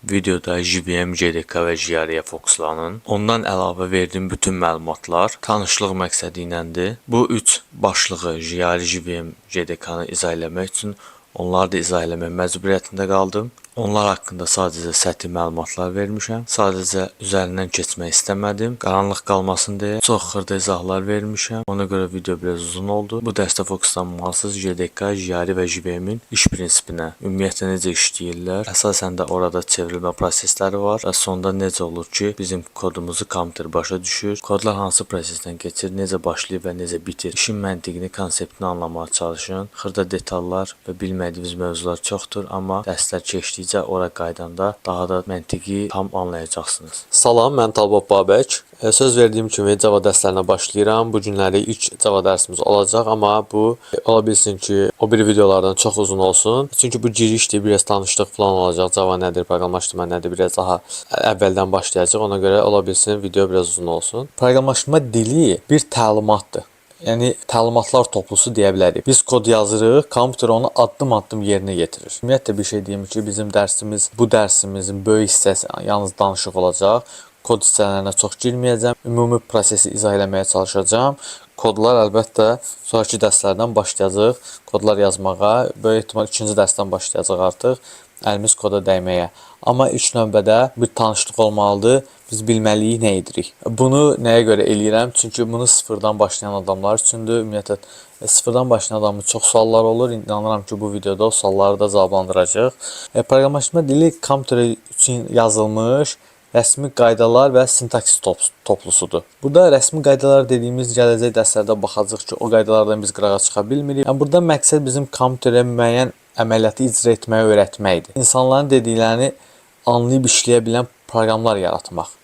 Videoda JVM, JDK və JRE fokuslanın. Ondan əlavə verdiyim bütün məlumatlar tanışlıq məqsədi iləndir. Bu üç başlığı JRE, JVM, JDK-nı izah eləmək üçün onları da izah eləmək məcburiyyətində qaldım. Onlar haqqında sadəcə səthi məlumatlar vermişəm. Sadəcə üzərindən keçmək istəmədim. Qaranlıq qalmasın deyə çox xırda izahlar vermişəm. Ona görə video biraz uzun oldu. Bu dərsdə fokuslanmalısınız JDK, JRE və JVM-in iş prinsipinə. Ümumiyyətlə necə işləyirlər? Əsasən də orada çevrilmə prosesləri var və sonda necə olur ki, bizim kodumuzu kompüter başa düşür. Kodlar hansı prosesdən keçir, necə başlayır və necə bitir. İşin məntiqini, konseptini anlamağa çalışın. Xırda detallar və bilmədiyiniz mövzular çoxdur, amma dərslər keçdikcə ora qaydanda daha da məntiqi tam anlayacaqsınız. Salam, mən Talbot Babək. Söz verdiyim kimi Java dərslərinə başlayıram. Bu günləri ilk Java dərsimiz olacaq, amma bu ola bilsin ki, o bir videolardan çox uzun olsun. Çünki bu girişdir, biraz tanışlıq falan olacaq. Java nədir, proqramlaşdırma nədir, biraz daha əvvəldən başlayacaq. Ona görə ola bilsin video biraz uzun olsun. Proqramlaşdırma dili bir təlimatdır. Yəni təlimatlar toplusu deyə bilərik. Biz kod yazırıq, kompüter onu addım-addım yerinə yetirir. Ümumiyyətlə bir şey deyim ki, bizim dərsimiz, bu dərsimizin böyük hissəsi yalnız danışıq olacaq. Kod hissələrinə çox girməyəcəm. Ümumi prosesi izah eləməyə çalışacağam. Kodlar əlbəttə sonraki dərslərdən başlayacaq. Kodlar yazmağa, böyük ehtimal 2-ci dərsdən başlayacaq artıq. Əlimiz koda dəyməyə. Amma ilk növbədə bir tanışlıq olmalıdır. Biz bilməliyik nə edirik. Bunu nəyə görə eləyirəm? Çünki bunu sıfırdan başlayan adamlar üçündür. Ümumiyyətlə sıfırdan başlayan adamın çox sualları olur. İnanıram ki, bu videoda o sualları da cavablandıracaq. Proqramlaşdırma dili kompüter üçün yazılmış rəsmi qaydalar və sintaksis toplusudur. Burada rəsmi qaydalar dediyimiz gələcək dərslərdə baxacaq ki, o qaydalardan biz qırağa çıxa bilmirik. Yəni burada məqsəd bizim kompüterə müəyyən əməliyyatı icra etməyi öyrətməkdir. İnsanların dediklərini anlayıb işləyə bilən proqramlar yaratmaq.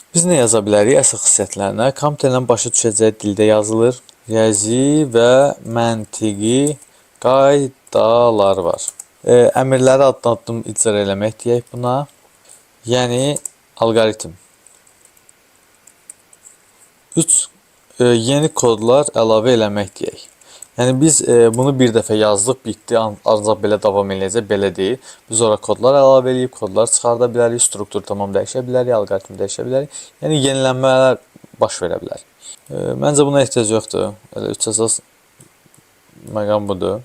Biz nə yaza bilərik? Əsas xüsusiyyətlərinə kompüterlə başa düşəcəyi dildə yazılır. Riyazi və məntiqi qaydalar var. Əmrləri addım-addım icra eləmək deyək buna. Yəni alqoritm. 3 yeni kodlar əlavə eləmək deyək. Yəni biz bunu bir dəfə yazdıq, bitdi, ancaq belə davam eləyəcək, belə deyil. Biz ora kodlar əlavə eləyib, kodlar çıxarda bilərik, struktur tamam dəyişə bilərik, alqoritm dəyişə bilərik. Yəni yenilənmələr baş verə bilər. Məncə buna ehtiyac yoxdur. Elə 3 əsas məqam budur.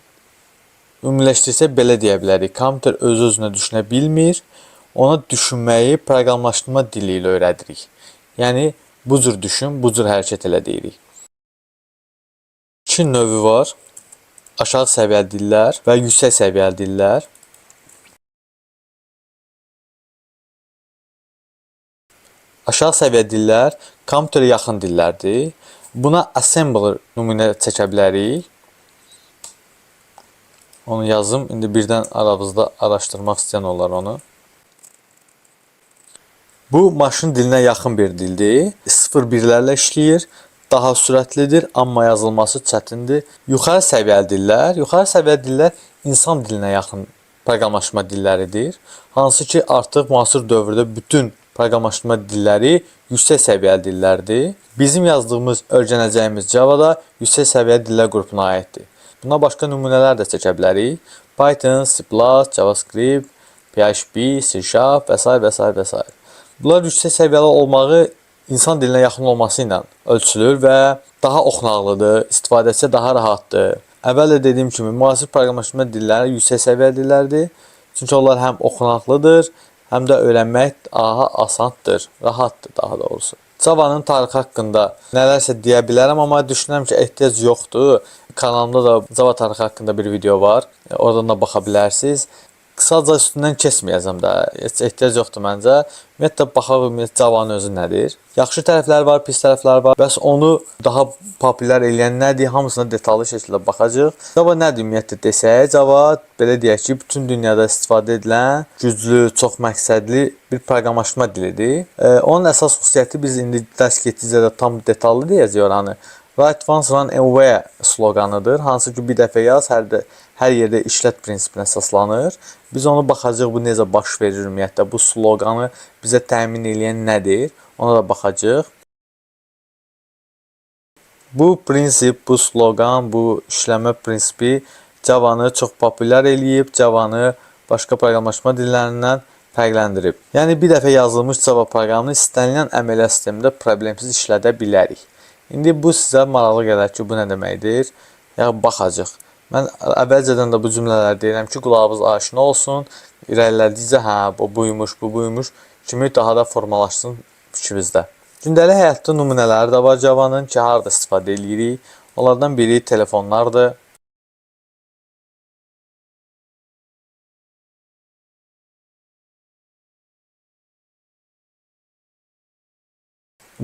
Ümumiləşdirsək belə deyə bilərik. Kompüter öz-özünə düşünə bilmir. Ona düşünməyi proqramlaşdırma dili ilə öyrədirik. Yəni bu cür düşün, bu cür hərəkət elə deyirik. İki növü var. Aşağı səviyyəli dillər və yüksək səviyyəli dillər. Aşağı səviyyəli dillər kompüterə yaxın dillərdir. Buna assembler nümunə çəkə bilərik. Onu yazım. İndi birdən aramızda araşdırmaq istəyən olar onu. Bu maşın dilinə yaxın bir dildir. 0-1-lərlə işləyir. Daha sürətlidir, amma yazılması çətindir. Yuxarı səviyyəli dillər insan dilinə yaxın proqramlaşdırma dilləridir. Hansı ki, artıq müasir dövrdə bütün proqramlaşdırma dilləri yüksək səviyyəli dillərdir. Bizim yazdığımız, öyrənəcəyimiz Java da yüksək səviyyəli dillər qrupuna aiddir. Buna başqa nümunələr də çəkə bilərik. Python, C++, JavaScript, PHP, C# və s. və s. və s. Bunlar yüksək səviyyəli olmağı insan dilinə yaxın olması ilə ölçülür və daha oxunaqlıdır, istifadəçisə daha rahatdır. Əvvəl də dediyim kimi, müasir proqramlaşdırma dilləri yüksək səviyyəli dillərdir. Çünki onlar həm oxunaqlıdır, həm də öyrənmək daha asandır, rahatdır daha doğrusu. Java'nın tarixi haqqında nələrsə deyə bilərəm, amma düşünürəm ki, ehtiyac yoxdur. Kanalımda da Java tarixi haqqında bir video var, oradan da baxa bilərsiniz. Qısaca üstündən keçməyəcəm də, heç ehtiyac yoxdur məncə. Ümumiyyətlə, baxaq Java'nın özü nədir? Yaxşı tərəfləri var, pis tərəfləri var. Bəs onu daha populyar eləyən nədir? Hamısına detallı şəkildə baxacaq. Java nədir ümumiyyətlə desək? Java, belə deyək ki, bütün dünyada istifadə edilən güclü, çox məqsədli bir proqramlaşdırma dilidir. Onun əsas xüsusiyyəti biz indi dərs getdikcə də tam detallı deyəcəyik oranı. Write once, run away sloqanıdır. Hansı ki, bir dəfə yaz, hər yerdə işlət prinsipinə əsaslanır. Biz onu baxacağıq, bu necə baş verir ümumiyyətlə, bu sloqanı bizə təmin edən nədir, ona da baxacağıq. Bu prinsip, bu sloqan, bu işləmə prinsipi Javanı çox populyar eləyib, Javanı başqa proqramlaşma dillərindən fərqləndirib. Yəni bir dəfə yazılmış Java proqramını istənilən əməliyyat sistemində problemsiz işlədə bilərik. İndi bu sizə maraqlı gələr ki, bu nə deməkdir? Yəni baxacağıq. Mən əvvəlcədən də bu cümlələri deyirəm ki, qulağınız aşina olsun. İrəlilədikcə hə, bu buymuş, bu buymuş kimi daha da formalaşsın fikrinizdə. Gündəlik həyatda nümunələri də var Javanın ki, harada istifadə edirik. Onlardan biri telefonlardır.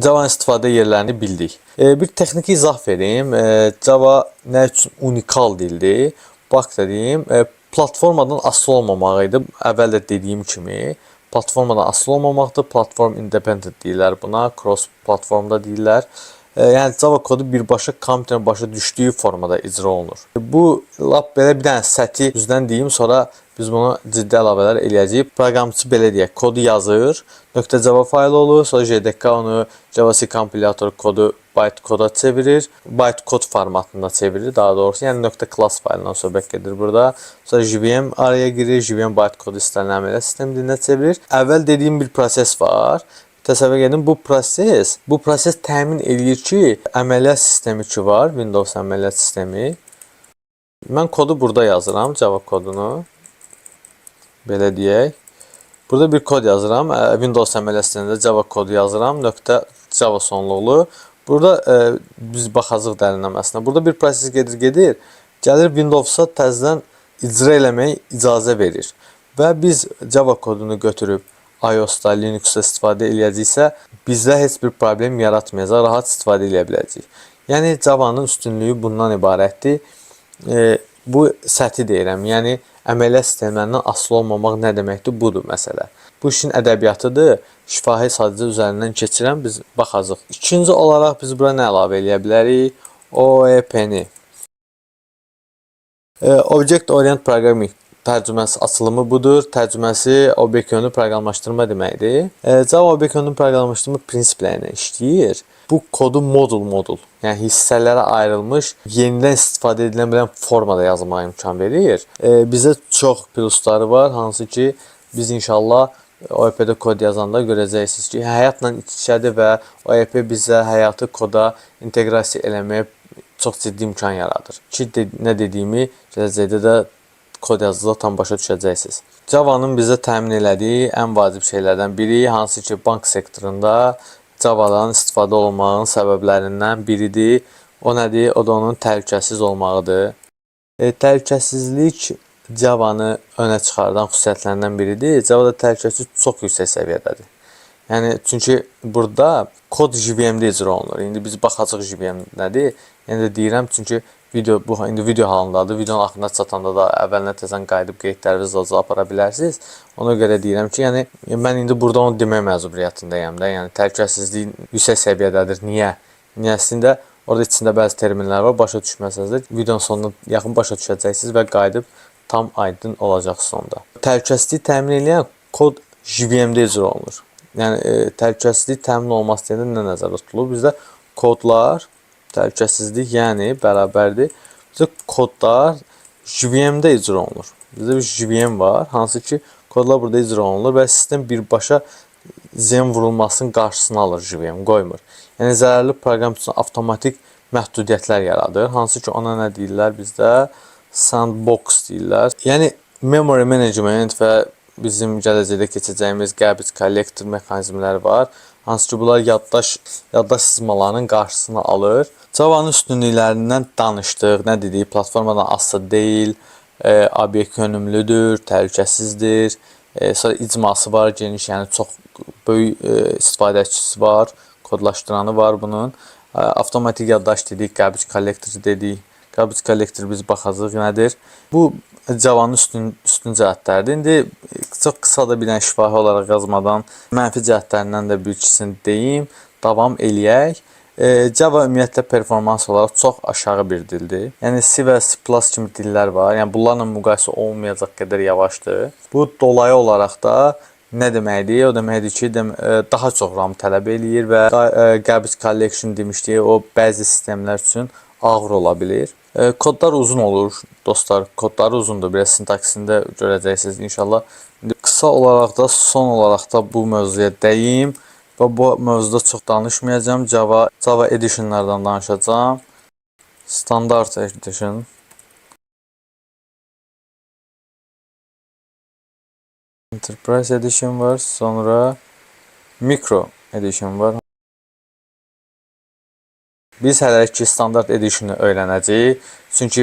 Java istifadə yerlərini bildik. Bir texniki izah verim. Java nə üçün unikal dildir? Bax dediyim, platformadan asılı olmamağı idi. Əvvəl də dediyim kimi, platformadan asılı olmamaqdır. Platform independent deyirlər buna, cross platformda deyirlər. Yəni Java kodu birbaşa kompüterin başa düşdüyü formada icra olunur. Bu lap belə bir dənə səti düzdən deyim, sonra biz bunu ciddi əlavələr eləyəcəyik. Proqramçı belə deyək, kodu yazır, .java faylı olur, sonra JDK onu JavaC kompilyator kodu bytecode'a çevirir, bytecode formatında çevirir daha doğrusu. Yəni .class faylından söhbət gedir burada. Sonra JVM araya girir, JVM bytecode istənilən əməliyyat sistemi dilinə çevirir. Əvvəl dediyim bir proses var. Təsəvvür edin, bu proses təmin edir ki, əməliyyat sistemi ki var, Windows əməliyyat sistemi. Mən kodu burada yazıram, Java kodunu. Belə deyək. Burada bir kod yazıram. Windows əməliyyat sistemində Java kodu yazıram. .java sonluqlu. Burada biz baxacağıq dərinləməsinə. Burada bir proses gedir. Gəlir Windows'a təzədən icra eləməyə icazə verir. Və biz Java kodunu götürüb iOS-da, Linux-da istifadə eləyəcəksə, bizdə heç bir problem yaratmayacaq, rahat istifadə eləyə biləcəyik. Yəni Javanın üstünlüyü bundan ibarətdir. Bu səthi deyirəm. Yəni əməliyyat sistemlərindən asılı olmamaq nə deməkdir? Budur məsələ. Bu işin ədəbiyyatıdır. Şifahi sadəcə üzərindən keçirəm, biz baxacağıq. İkinci olaraq biz bura nə əlavə eləyə bilərik? OOP-ni. Object Orient Programming tərcüməsi açılımı budur. Tərcüməsi obyekt yönlü proqramlaşdırma deməkdir. Java obyekt yönlü proqramlaşdırma prinsipləri ilə işləyir. Bu kodu modul, yəni hissələrə ayrılmış, yenidən istifadə edilən bilən formada yazmağa imkan verir. Bizə çox plusları var, hansı ki biz inşallah OOP-də kod yazanda görəcəksiniz ki, həyatla iç-içədir və OOP bizə həyatı koda inteqrasiya eləməyə çox ciddi imkan yaradır. Ki nə dediyimi gələcəkdə də kod yazıda tam başa düşəcəksiniz. Java'nın bizə təmin elədiyi ən vacib şeylərdən biri, hansı ki bank sektorunda Java'dan istifadə olmağın səbəblərindən biridir. O nədir? O da onun təhlükəsiz olmağıdır. Təhlükəsizlik Java'nı önə çıxardan xüsusiyyətlərindən biridir. Java'da təhlükəsizlik çox yüksək səviyyədədir. Yəni çünki burada kod JVM-də icra olunur. İndi biz baxacağıq JVM nədir? Yəni də deyirəm çünki indi video halındadır. Videonun axırına çatanda da əvvəlinə təzən qayıdıb qeydlərinizi apara bilərsiniz. Ona görə deyirəm ki, yəni mən indi burada onu demək məcburiyyətindəyəm də. Yəni təhlükəsizlik yüksək səviyyədədir. Niyə? Niyəsində orada içində bəzi terminlər var, başa düşməsəniz də videonun sonuna yaxın başa düşəcəksiniz və qayıdıb tam aydın olacaqsınız onda. Təhlükəsizliyi təmin edən kod JVM-də icra olunur. Yəni təhlükəsizlik təmin olması deyəndə nə nəzərdə tutulur? Bizdə kodlar təhlükəsizlik, yəni bərabərdir. Bizdə kodlar JVM-də icra olunur. Bizdə bir JVM var, hansı ki kodlar burada icra olunur və sistem birbaşa ziyan vurulmasının qarşısını alır JVM, qoymur. Yəni zərərli proqram üçün avtomatik məhdudiyyətlər yaradır, hansı ki ona nə deyirlər bizdə? Sandbox deyirlər. Yəni memory management və bizim gələcəkdə keçəcəyimiz garbage collector mexanizmləri var. Hansı ki bunlar yaddaş sızmalarının qarşısını alır. Java'nın üstünlüklərindən danışdıq. Nə dedik? Platformadan asılı deyil, obyekt yönümlüdür, təhlükəsizdir. Sonra icması var, geniş, yəni çox böyük istifadəçisi var, kodlaşdıranı var bunun. Avtomatik yaddaş dedik, garbage collector dedik. Garbage collector biz baxacağıq nədir? Bu Java'nın üstün cəhətləridir. İndi çox qısa da bir dənə şifahi olaraq yazmadan mənfi cəhətlərindən də bir ikisini deyim, davam eləyək. Java ümumiyyətlə performans olaraq çox aşağı bir dildir. Yəni C və C+ kimi dillər var. Yəni bunlarla müqayisə olmayacaq qədər yavaşdır. Bu dolayı olaraq da nə deməkdir? O deməkdir ki, daha çox RAM tələb eləyir və garbage collection demişdik, o bəzi sistemlər üçün ağır ola bilir. Kodlar uzun olur dostlar. Kodları uzundur. Biraz sintaksində görəcəksiniz inşallah. Qısa olaraq da, son olaraq da bu mövzuya dəyim. Və bu mövzuda çox danışmayacağım. Java editionlardan danışacağım. Standart edition. Enterprise edition var. Sonra micro edition var. Biz hələlik ki standart editionu öyrənəcəyik. Çünki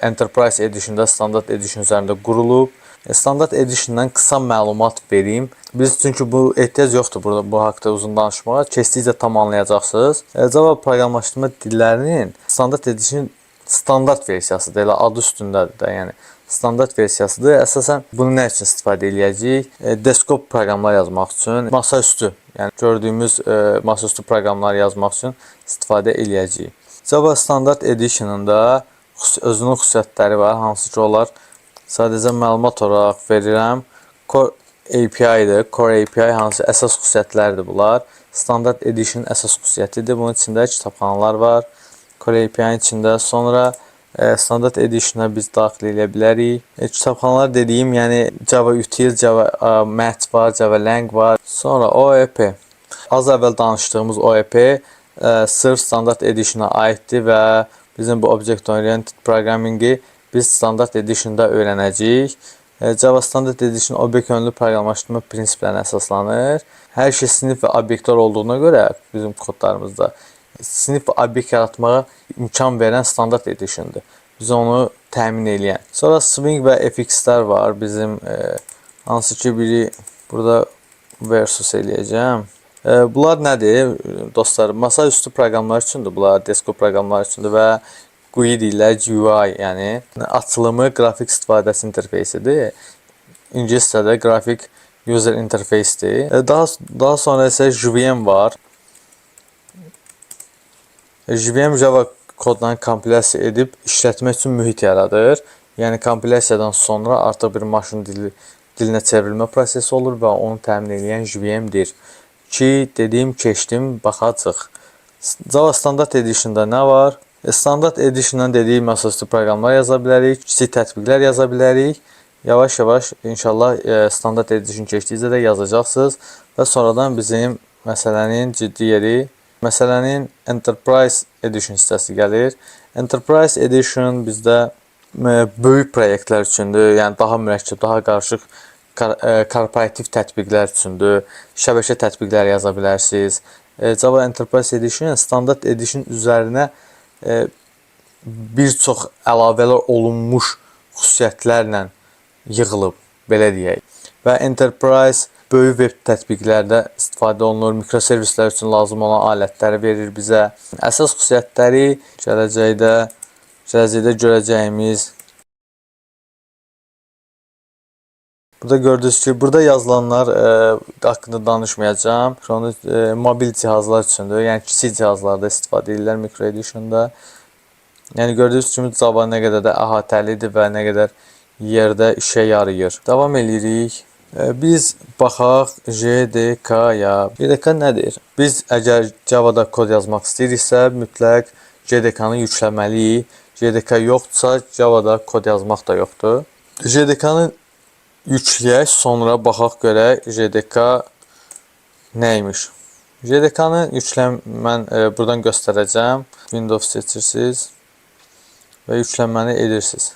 Enterprise editionda standart edition üzərində qurulub. Standart editiondan qısa məlumat vereyim. Biz çünki bu ehtiyac yoxdur burada bu haqqda uzun danışmağa. Keçdikcə tam anlayacaqsınız. Java proqramlaşdırma dillərinin standart edition standart versiyasıdır. Elə adı üstündədir də, yəni standart versiyasıdır. Əsasən bunu nə üçün istifadə edəcəyik? Desktop proqramlar yazmaq üçün, masaüstü, yəni gördüyümüz masaüstü proqramlar yazmaq üçün istifadə edəcəyik. Java standart editionunda özünün xüsusiyyətləri var, hansı ki onlar sadəcə məlumat olaraq verirəm. Core API-dir. Core API hansı əsas xüsusiyyətlərdir bunlar. Standard edition əsas xüsusiyyətidir. Bunun içində kitabxanalar var. Core API-nin içində. Sonra standard editiona biz daxil edə bilərik. Kitabxanalar dediyim, yəni Java Util, Java Mat var, Java Lang var. Sonra OEP. Az əvvəl danışdığımız OEP sırf standard editiona aiddir və bizim bu Object Oriented Programming-i biz standart editionda öyrənəcəyik. Java standard edition obyekt yönlü proqramlaşdırma prinsiplərinə əsaslanır. Hər şey sinif və obyektlər olduğuna görə bizim kodlarımızda sinif və obyekt yaratmağa imkan verən standart editiondur. Biz onu təmin edən. Sonra swing və fx'lər var. Bizim hansı ki biri burada versus eləyəcəm. Bunlar nədir? Dostlar, masaüstü proqramlar üçündür. Bunlar desktop proqramlar üçündür və GUI deyirlər, GUI, yəni açılımı qrafik istifadəsi interfeysidir. İngiliscədə Graphic User Interface-dir. Daha sonra isə JVM var. JVM Java kodlarını kompilyasiya edib işlətmək üçün mühit yaradır. Yəni kompilyasiyadan sonra artıq bir maşın dilinə çevrilmə prosesi olur və onu təmin edən JVM-dir. Ki, dediyim, keçdim, baxacaq. Java Standard Edition'da nə var? Standard Edition'dan dediyim masaüstü proqramlar yaza bilərik, kiçik tətbiqlər yaza bilərik. Yavaş-yavaş inşallah Standard Edition keçdikcə də yazacaqsınız və sonradan bizim məsələnin ciddi yeri, məsələnin Enterprise Edition hissəsi gəlir. Enterprise Edition bizdə böyük proyektlər üçündür, yəni daha mürəkkəb, daha qarışıq korporativ tətbiqlər üçündür, şəbəkə tətbiqlər yaza bilərsiniz. Java Enterprise Edition Standard Edition üzərinə bir çox əlavələr olunmuş xüsusiyyətlərlə yığılıb, belə deyək. Və Enterprise böyük web tətbiqlərdə istifadə olunur, mikroservislər üçün lazım olan alətləri verir bizə. Əsas xüsusiyyətləri gələcəkdə görəcəyimiz. Burada gördüyünüz ki, burada yazılanlar haqqında danışmayacağım. Onu mobil cihazlar üçündür. Yəni kiçik cihazlarda istifadə edirlər Micro Edition'da. Yəni gördüyünüz kimi Java nə qədər də əhatəlidir və nə qədər yerdə işə yarayır. Davam edirik. Biz baxaq JDK-ya. JDK nədir? Biz əgər Java'da kod yazmaq istəyiriksə, mütləq JDK-nı yükləməliyik. JDK yoxdursa, Java'da kod yazmaq da yoxdur. JDK-nı yükləyək, sonra baxaq görək JDK nəymiş. JDK-nı mən buradan göstərəcəm. Windows seçirsiniz və yüklənməni edirsiniz.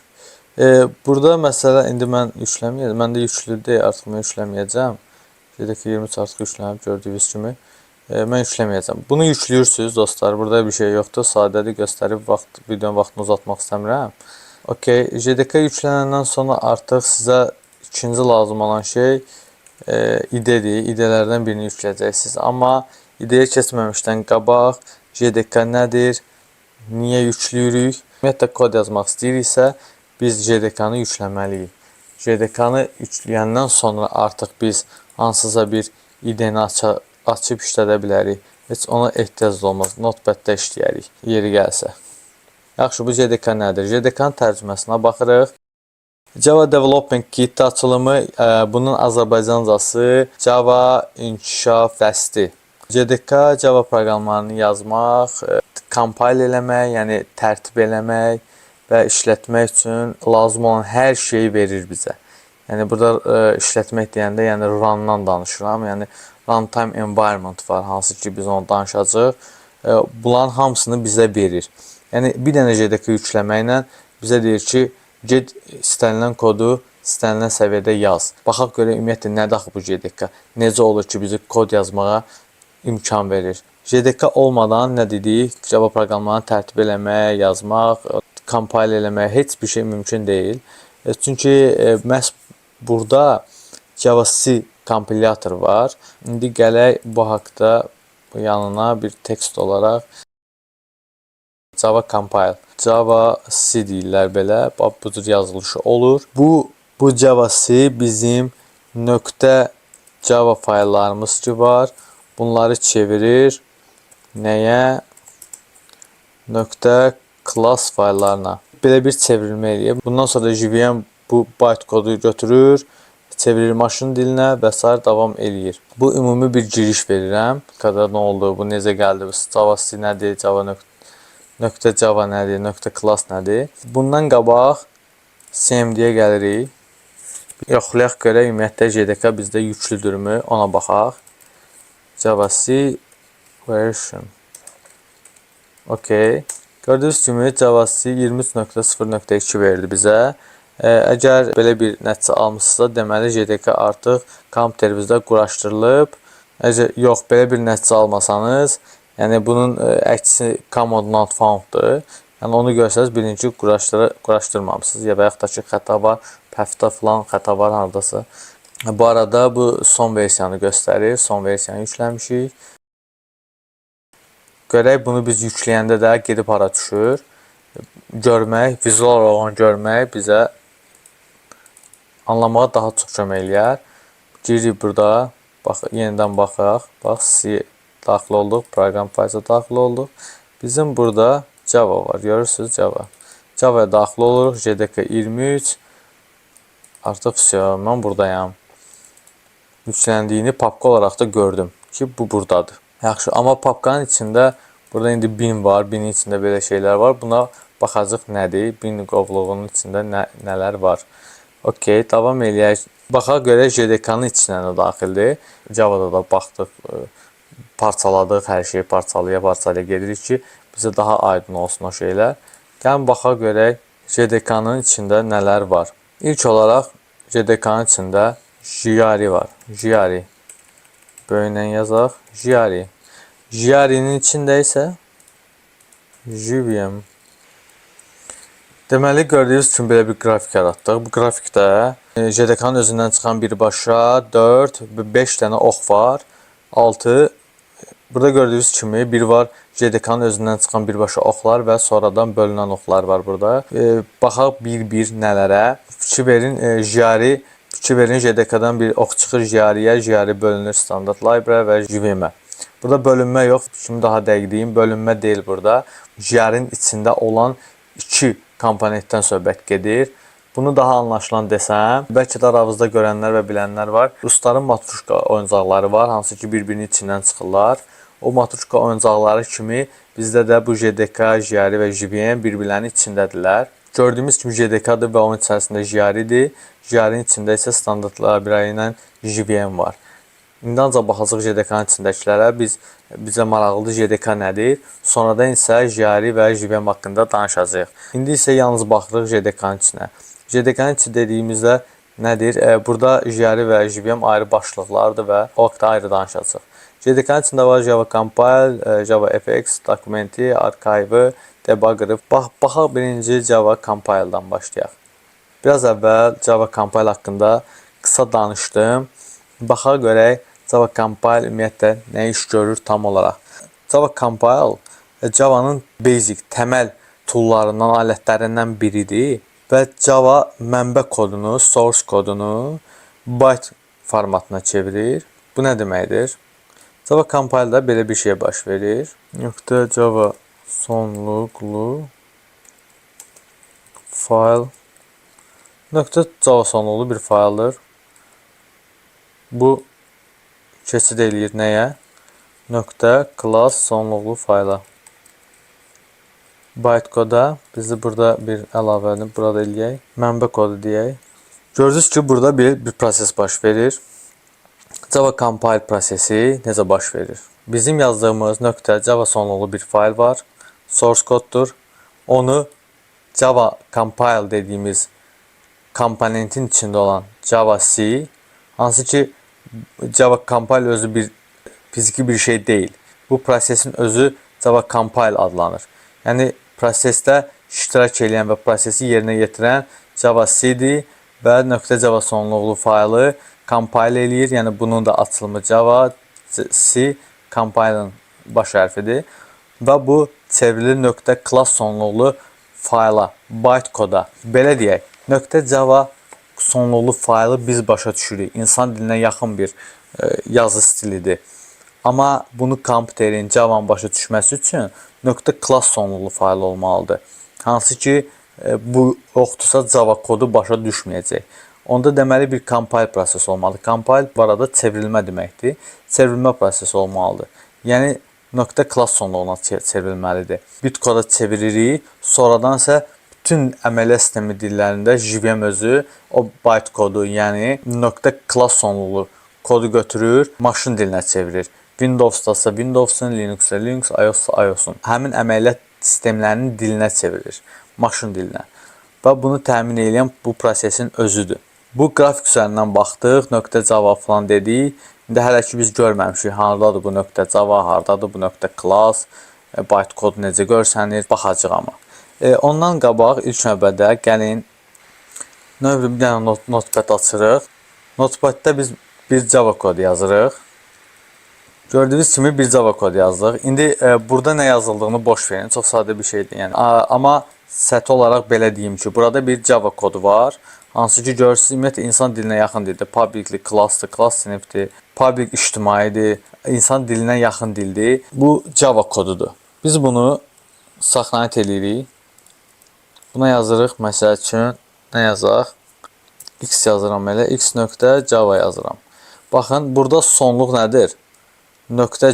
Burada məsələ, indi mən yükləməyəcəm. Məndə yüklüdür, artıq mən yükləməyəcəm. JDK 23 artıq yüklənib gördüyünüz kimi. Mən yükləməyəcəm. Bunu yüklüyorsunuz dostlar. Burada bir şey yoxdur. Sadədir, göstərib videonun vaxtını uzatmaq istəmirəm. Okay, JDK yüklənəndən sonra artıq sizə İkinci lazım olan şey IDE-dir. IDE-lərdən birini yükləyəcəksiniz. Amma IDE-yə keçməmişdən qabaq JDK nədir? Niyə yüklüyürük? Ümumiyyətlə kod yazmaq istəyiriksə, biz JDK-nı yükləməliyik. JDK-nı yükləyəndən sonra artıq biz hansısa bir IDE-ni açıb işlədə bilərik. Heç ona ehtiyac olmaz. Notepad-də işləyərik, yeri gəlsə. Yaxşı, bu JDK nədir? JDK-nın tərcüməsinə baxırıq. Java Development Kit açılımı, bunun Azərbaycancası Java İnkişaf Dəsti. JDK Java proqramlarını yazmaq, compile eləmək, yəni tərtib eləmək və işlətmək üçün lazım olan hər şeyi verir bizə. Yəni burada işlətmək deyəndə, yəni run-dan danışıram. Yəni runtime environment var, hansı ki biz onu danışacağıq. Bunların hamısını bizə verir. Yəni bir dənə JDK yükləməklə bizə deyir ki, get istənilən kodu istənilən səviyyədə yaz. Baxaq görə ümumiyyətlə nədir axı bu JDK? Necə olur ki, bizi kod yazmağa imkan verir? JDK olmadan nə dedik? Java proqramlarını tərtib eləmək, yazmaq, compile eləmək heç bir şey mümkün deyil. Çünki məhz burada Java-C kompilyatör var. İndi gələk bu haqda yanına bir tekst olaraq Java compile, Java-C deyirlər belə. Bax, bu cür yazılışı olur. Bu Java-C bizim .java fayllarımız ki var. Bunları çevirir nəyə? .class fayllarına. Belə bir çevrilmə eləyir. Bundan sonra JVM bu bytecodu götürür, çevirir maşın dilinə və s. davam eləyir. Bu ümumi bir giriş verirəm. Qədər nə oldu, bu necə gəldi, Java-C nədir, Java nədir, .class nədir. Bundan qabaq CMD-yə gəlirik. Yoxlayaq görək ümumiyyətlə JDK bizdə yüklüdürmü, ona baxaq. Java-C version. OK. Gördüyünüz kimi Java-C 23.0.2 verdi bizə. Əgər belə bir nəticə almışsınızsa, deməli JDK artıq kompüterimizdə quraşdırılıb. Əgər yox, belə bir nəticə almasanız, yəni bunun əksi command not found-dur. Yəni onu görsəniz, birinci quraşdırmamışsınız. Ya və yaxud da ki, xəta var, pathda falan xəta var haradasa. Bu arada bu son versiyanı göstərir. Son versiyanı yükləmişik. Görək bunu biz yükləyəndə də gedib hara düşür. Görmək, vizual olaraq görmək bizə anlamağa daha çox kömək eləyər. Giririk burada. Bax, yenidən baxaq. Bax, C daxil olduq. Proqram faylına daxil olduq. Bizim burada Java var. Görürsünüz Java. Java'ya daxil oluruq. JDK 23. Artıq mən buradayam. Yükləndiyini papka olaraq da gördüm ki, bu buradadır. Yaxşı, amma papkanın içində burada indi bin var. Binin içində belə şeylər var. Buna baxacaq nədir? Bin qovluğunun içində nələr var? OK, davam eləyək. Baxaq görək JDK-nın içinə nə daxildir. Java-da da baxdıq, parçaladıq, hər şeyi parçalaya gedirik ki, bizə daha aydın olsun o şeylər. Gəlin baxaq görək JDK-nın içində nələr var. İlk olaraq JDK-nın içində Jari var. Jari. Böyündən yazaq. Jari. Jari'nin içində isə JVM. Deməli, gördüyünüz kimi belə bir qrafik yaratdıq. Bu qrafikdə JDK-nın özündən çıxan birbaşa 4 və 5 dənə ox var. 6. Burada gördüyünüz kimi bir var JDK-nın özündən çıxan birbaşa oxlar və sonradan bölünən oxlar var burada. Baxaq bir-bir nələrə. Fikir verin, Jari. Fikir verin, JDK-dan bir ox çıxır Jari'yə. Jari bölünür standart library və JVM-ə. Burada bölünmə yox. Şimdi daha dəqiq deyim. Bölünmə deyil burada. Jari'nin içində olan 2 komponentdən söhbət gedir. Bunu daha anlaşılan desəm, bəlkə də aranızda görənlər və bilənlər var. Rusların matruşka oyuncaqları var, hansı ki bir-birinin içindən çıxırlar. O matruşka oyuncaqları kimi bizdə də bu JDK, Jari və JVM bir-birlərinin içindədirlər. Gördüyümüz kimi JDK-dır və onun içərisində Jari'dir. Jari'nin içində isə standart library ilə JVM var. İndi ancaq baxacaq JDK-nın içindəkilərə. Bizə maraqlıdır JDK nədir? Sonradan isə Jari və JVM haqqında danışacağıq. İndi isə yalnız baxırıq JDK-nın içinə. JDK-nın içi dediyimizdə nədir? Burada Jari və JVM ayrı başlıqlardır və o haqda ayrı danışacağıq. JDK-nın içində var Java Compile, Java FX, dokumenti, archive, debugger. Baxaq birinci Java Compile-dan başlayaq. Biraz əvvəl Java Compile haqqında qısa danışdım. Baxaq görək Java Compile ümumiyyətlə nə iş görür tam olaraq. Java Compile Java'nın basic, təməl toollarından, alətlərindən biridir və Java mənbə kodunu, source kodunu byte formatına çevirir. Bu nə deməkdir? Java compile-da belə bir şey baş verir. .java sonluqlu fayl. .java sonluqlu bir fayldır. Bu keçid eləyir nəyə? .class sonluqlu fayla. Bytecode'a bizi burada bir əlavəni burada eləyək. Mənbə kodu deyək. Gördünüz ki, burada bir proses baş verir. Java compile prosesi necə baş verir? Bizim yazdığımız .java sonluqlu bir fayl var. Source koddur. Onu Java compile dediyimiz komponentin içində olan Java-C, hansı ki Java compile özü bir fiziki bir şey deyil. Bu prosesin özü Java compile adlanır. Yəni prosesdə iştirak edən və prosesi yerinə yetirən Java-C-dir və .java sonluqlu faylı compile eləyir. Yəni bunun da açılımı Java-C compile-ın baş hərfidir və bu çevrilir .class sonluqlu fayla, bytecode'a. Belə deyək, .java sonluqlu faylı biz başa düşürük. İnsan dilinə yaxın bir yazı stilidir. Amma bunu kompüterin, Java'nın başa düşməsi üçün .class sonluqlu fayl olmalıdır. Hansı ki bu yoxdursa Java kodu başa düşməyəcək. Onda deməli bir compile prosesi olmalıdır. Compile bu arada çevrilmə deməkdir. Çevrilmə prosesi olmalıdır. Yəni .class sonluğuna çevrilməlidir. Bitcode'a çeviririk. Sonradan isə bütün əməliyyat sistemi dillərində JVM özü o bytecode'u, yəni .class sonluqlu kodu götürür, maşın dilinə çevirir. Windows'dasa Windows'un, Linux'da Linux, iOS'da iOS'un. Həmin əməliyyat sistemlərinin dilinə çevirir, maşın dilinə. Və bunu təmin edən bu prosesin özüdür. Bu qrafik üzərindən baxdıq, .java falan dedik. İndi hələ ki biz görməmişik, hardadır bu .java, hardadır bu .class, bytecode necə görsənir, baxacaq amma. Ondan qabaq ilk növbədə gəlin bir dənə notepad açırıq. Notepaddə biz bir Java kod yazırıq. Gördüyünüz kimi bir Java kod yazdıq. İndi burada nə yazıldığını boş verin. Çox sadə bir şeydir. Yəni amma səthi olaraq belə deyim ki, burada bir Java kodu var. Hansı ki görürsünüz, ümumiyyətlə insan dilinə yaxın dildir. Publicly classdır, class sinifdir. Public ictimaidir. İnsan dilinə yaxın dildir. Bu Java kodudur. Biz bunu saxlanət edirik. Buna yazırıq. Məsəl üçün nə yazaq? X yazıram elə. X.java yazıram. Baxın, burada sonluq nədir?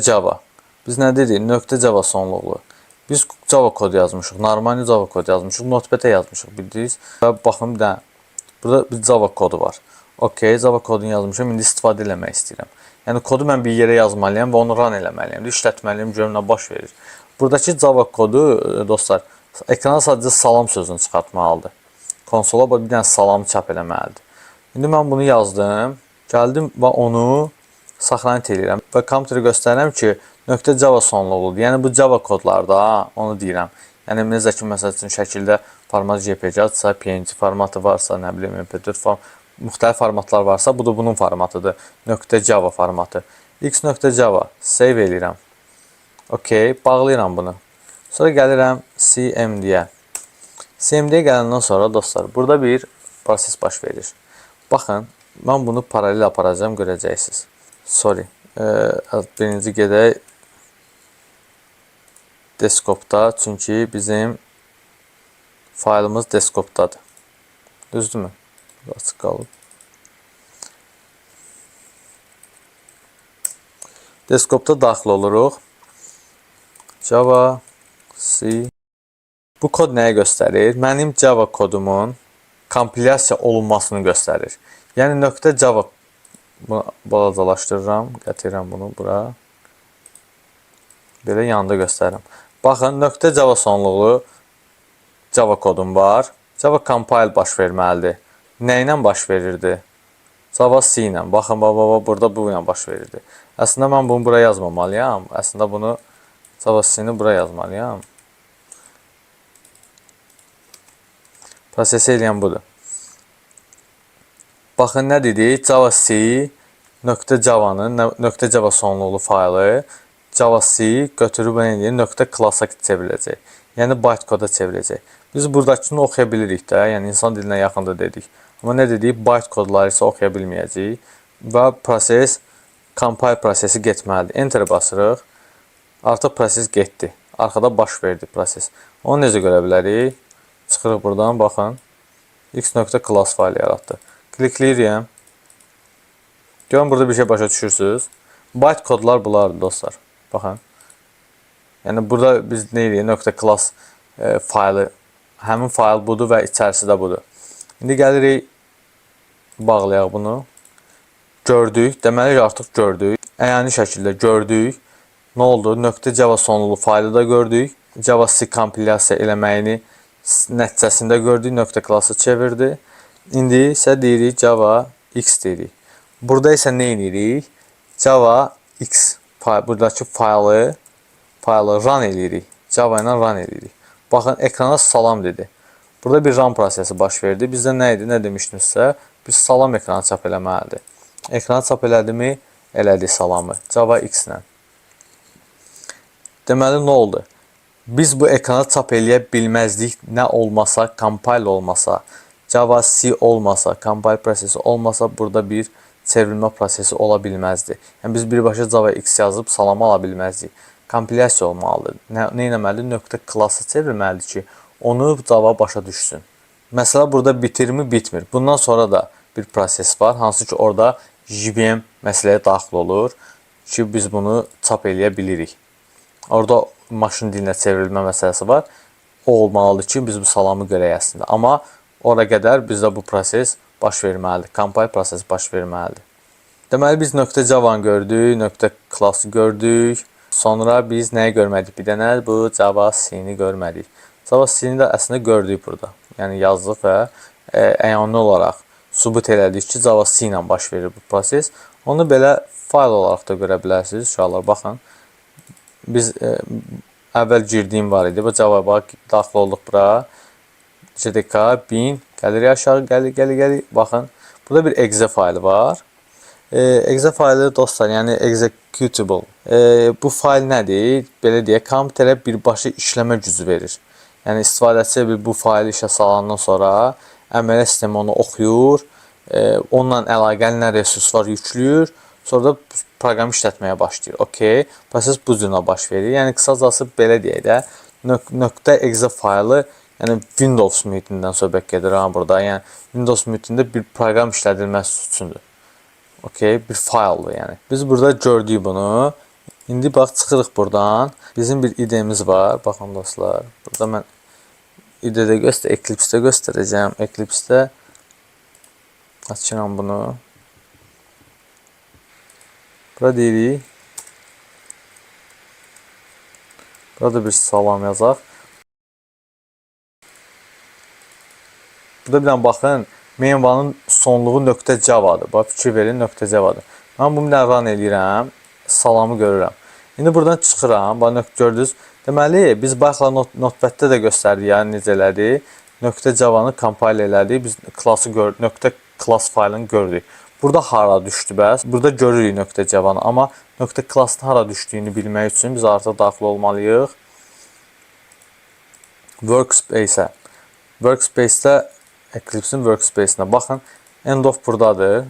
.java. Biz nə dedik? .java sonluqlu. Biz Java kod yazmışıq. Normal Java kod yazmışıq. Notepad'ə yazmışıq. Bildiniz. Və baxın bir dənə. Burada bir Java kodu var. OK, Java kodunu yazmışım. İndi istifadə eləmək istəyirəm. Yəni kodu mən bir yerə yazmalıyam və onu run eləməliyəm. İşlətməliyim, görüm nə baş verir. Buradakı Java kodu dostlar, ekrana sadəcə salam sözünü çıxartmalıdır. Konsola bir dənə salamı çap eləməlidir. İndi mən bunu yazdım. Gəldim və onu saxlanət edirəm və kompüterə göstərirəm ki, .java sonluqludur. Yəni bu Java kodlarda onu deyirəm. Yəni necə ki, məsəl üçün şəkildə format JPG-dırsa, PNG formatı varsa, nə bilim, MP4 müxtəlif formatlar varsa, bu da bunun formatıdır. .java formatı. X.java save edirəm. OK, bağlayıram bunu. Sonra gəlirəm CMD-yə. CMD-yə gələndən sonra dostlar, burada bir proses baş verir. Baxın, mən bunu paralel aparacağım, görəcəksiniz. Sorry, birinci gedək desktopda, çünki bizim faylımız desktopdadır. Düzdürmü? Açıq qalıb. Desktopda daxil oluruq. Java, C. Bu kod nəyə göstərir? Mənim Java kodumun kompilyasiya olunmasını göstərir. Yəni .java bunu balacalaşdırıram, gətirirəm bunu bura. Belə yanında göstərirəm. Baxın, .java sonluqlu Java kodum var. Java compile baş verməlidir. Nə ilə baş verirdi? Java C ilə. Baxın, burada bu ilə baş verirdi. Əslində mən bunu bura yazmamalıyam. Əslində bunu Java C-ni bura yazmalıyam. Proses eləyən budur. Baxın, nə dedik? Java C .java'nın .java sonluqlu faylı Java C götürüb .class-a çevriləcək. Yəni bytecode'a çevriləcək. Biz buradakını oxuya bilirik də, yəni insan dilinə yaxındır dedik. Amma nə dedik? Bytecode'ları isə oxuya bilməyəcəyik və proses compile prosesi getməlidir. Enter basırıq. Artıq proses getdi. Arxada baş verdi proses. Onu necə görə bilərik? Çıxırıq buradan, baxın. X.class faylı yaratdı. Klikləyirəm. Görün, burada bir şey başa düşürsünüz. Byte kodlar bunlardır dostlar. Baxın. Yəni burada biz nə edirik? .class faylı. Həmin fayl budur və içərisi də budur. İndi gəlirik, bağlayaq bunu. Gördük. Deməli artıq gördük. Əyani şəkildə gördük. Nə oldu? .java sonlu faylı da gördük. Java-C kompilyasiya eləməyini nəticəsində gördük. .class-ı çevirdi. İndi isə deyirik Java X deyirik. Burada isə nə edirik? Java X buradakı faylı run edirik. Java ilə run edirik. Baxın, ekrana salam dedi. Burada bir run prosesi baş verdi. Bizdə nə idi? Nə demişdimizsə, biz salam ekranı çap eləməlidir. Ekranı çap elədimi? Elədi salamı. Java X ilə. Deməli, nə oldu? Biz bu ekrana çap eləyə bilməzdik. Nə olmasa, compile olmasa, Java-C olmasa, compile prosesi olmasa, burada bir çevrilmə prosesi ola bilməzdi. Yəni, biz birbaşa Java X yazıb salamı ala bilməzdik. Kompilyasiya olmalıdır. Nə etməlidir? .class-ı çevrilməlidir ki, onu Java başa düşsün. Məsələ burada bitir mi? Bitmir. Bundan sonra da bir proses var. Hansı ki, orada JVM məsələyə daxil olur ki, biz bunu çap eləyə bilirik. Orada maşın dilinə çevrilmə məsələsi var. O olmalıdır ki, biz bu salamı görək əslində. Amma ora qədər bizdə bu proses baş verməlidir. Compile prosesi baş verməlidir. Deməli, biz .java-nı gördük, .class-ı gördük. Sonra biz nəyi görmədik? Bir dənə bu Java-C-ni görmədik. Java-C-ni də əslində gördük burada. Yəni yazdıq və əyani olaraq sübut elədik ki, Java-C ilə baş verir bu proses. Onu belə fayl olaraq da görə bilərsiniz. Uşaqlar, baxın. Biz əvvəl girdiyim var idi. Bu Java-ya daxil olduq bura. JDK 1000. Gəlirik aşağı, gəlir. Baxın. Burada bir exe faylı var. Exe faylı dostlar, yəni executable. Bu fayl nədir? Belə deyək, kompüterə birbaşa işləmə gücü verir. Yəni istifadəçi bu faylı işə salandan sonra əməliyyat sistemi onu oxuyur, onunla əlaqəli nə resurslar yükləyir, sonra da proqramı işlətməyə başlayır. Okay, proses bu cürlə baş verir. Yəni qısacası belə deyək də, .exe faylı, yəni Windows mühitindən söhbət gedir burada. Yəni Windows mühitində bir proqram işlədilməsi üçündür. Okay, bir fayldır yəni. Biz burada gördük bunu. İndi bax, çıxırıq buradan. Bizim bir idemiz var. Baxın dostlar. Burada mən idedə Eclipse-də göstərəcəm. Eclipse-də açıram bunu. Burada deyirik. Burada bir salam yazaq. Burada bir dənə baxın. Menvanın sonluğu .java-dır. Bax, fikir verin, .java-dır. Mən bunu run eləyirəm, salamı görürəm. İndi buradan çıxıram, bax, gördünüz. Deməli, biz baxla Notepad-də də göstərdik, yəni necə elədik. .java-nı compile elədik, biz .class faylını gördük. Burada hara düşdü bəs? Burada görürük .java-nı, amma .class-ın hara düşdüyünü bilmək üçün biz artıq daxil olmalıyıq. Workspace-ə. Workspace-də Eclipse-in Workspace-nə baxın. End of buradadır.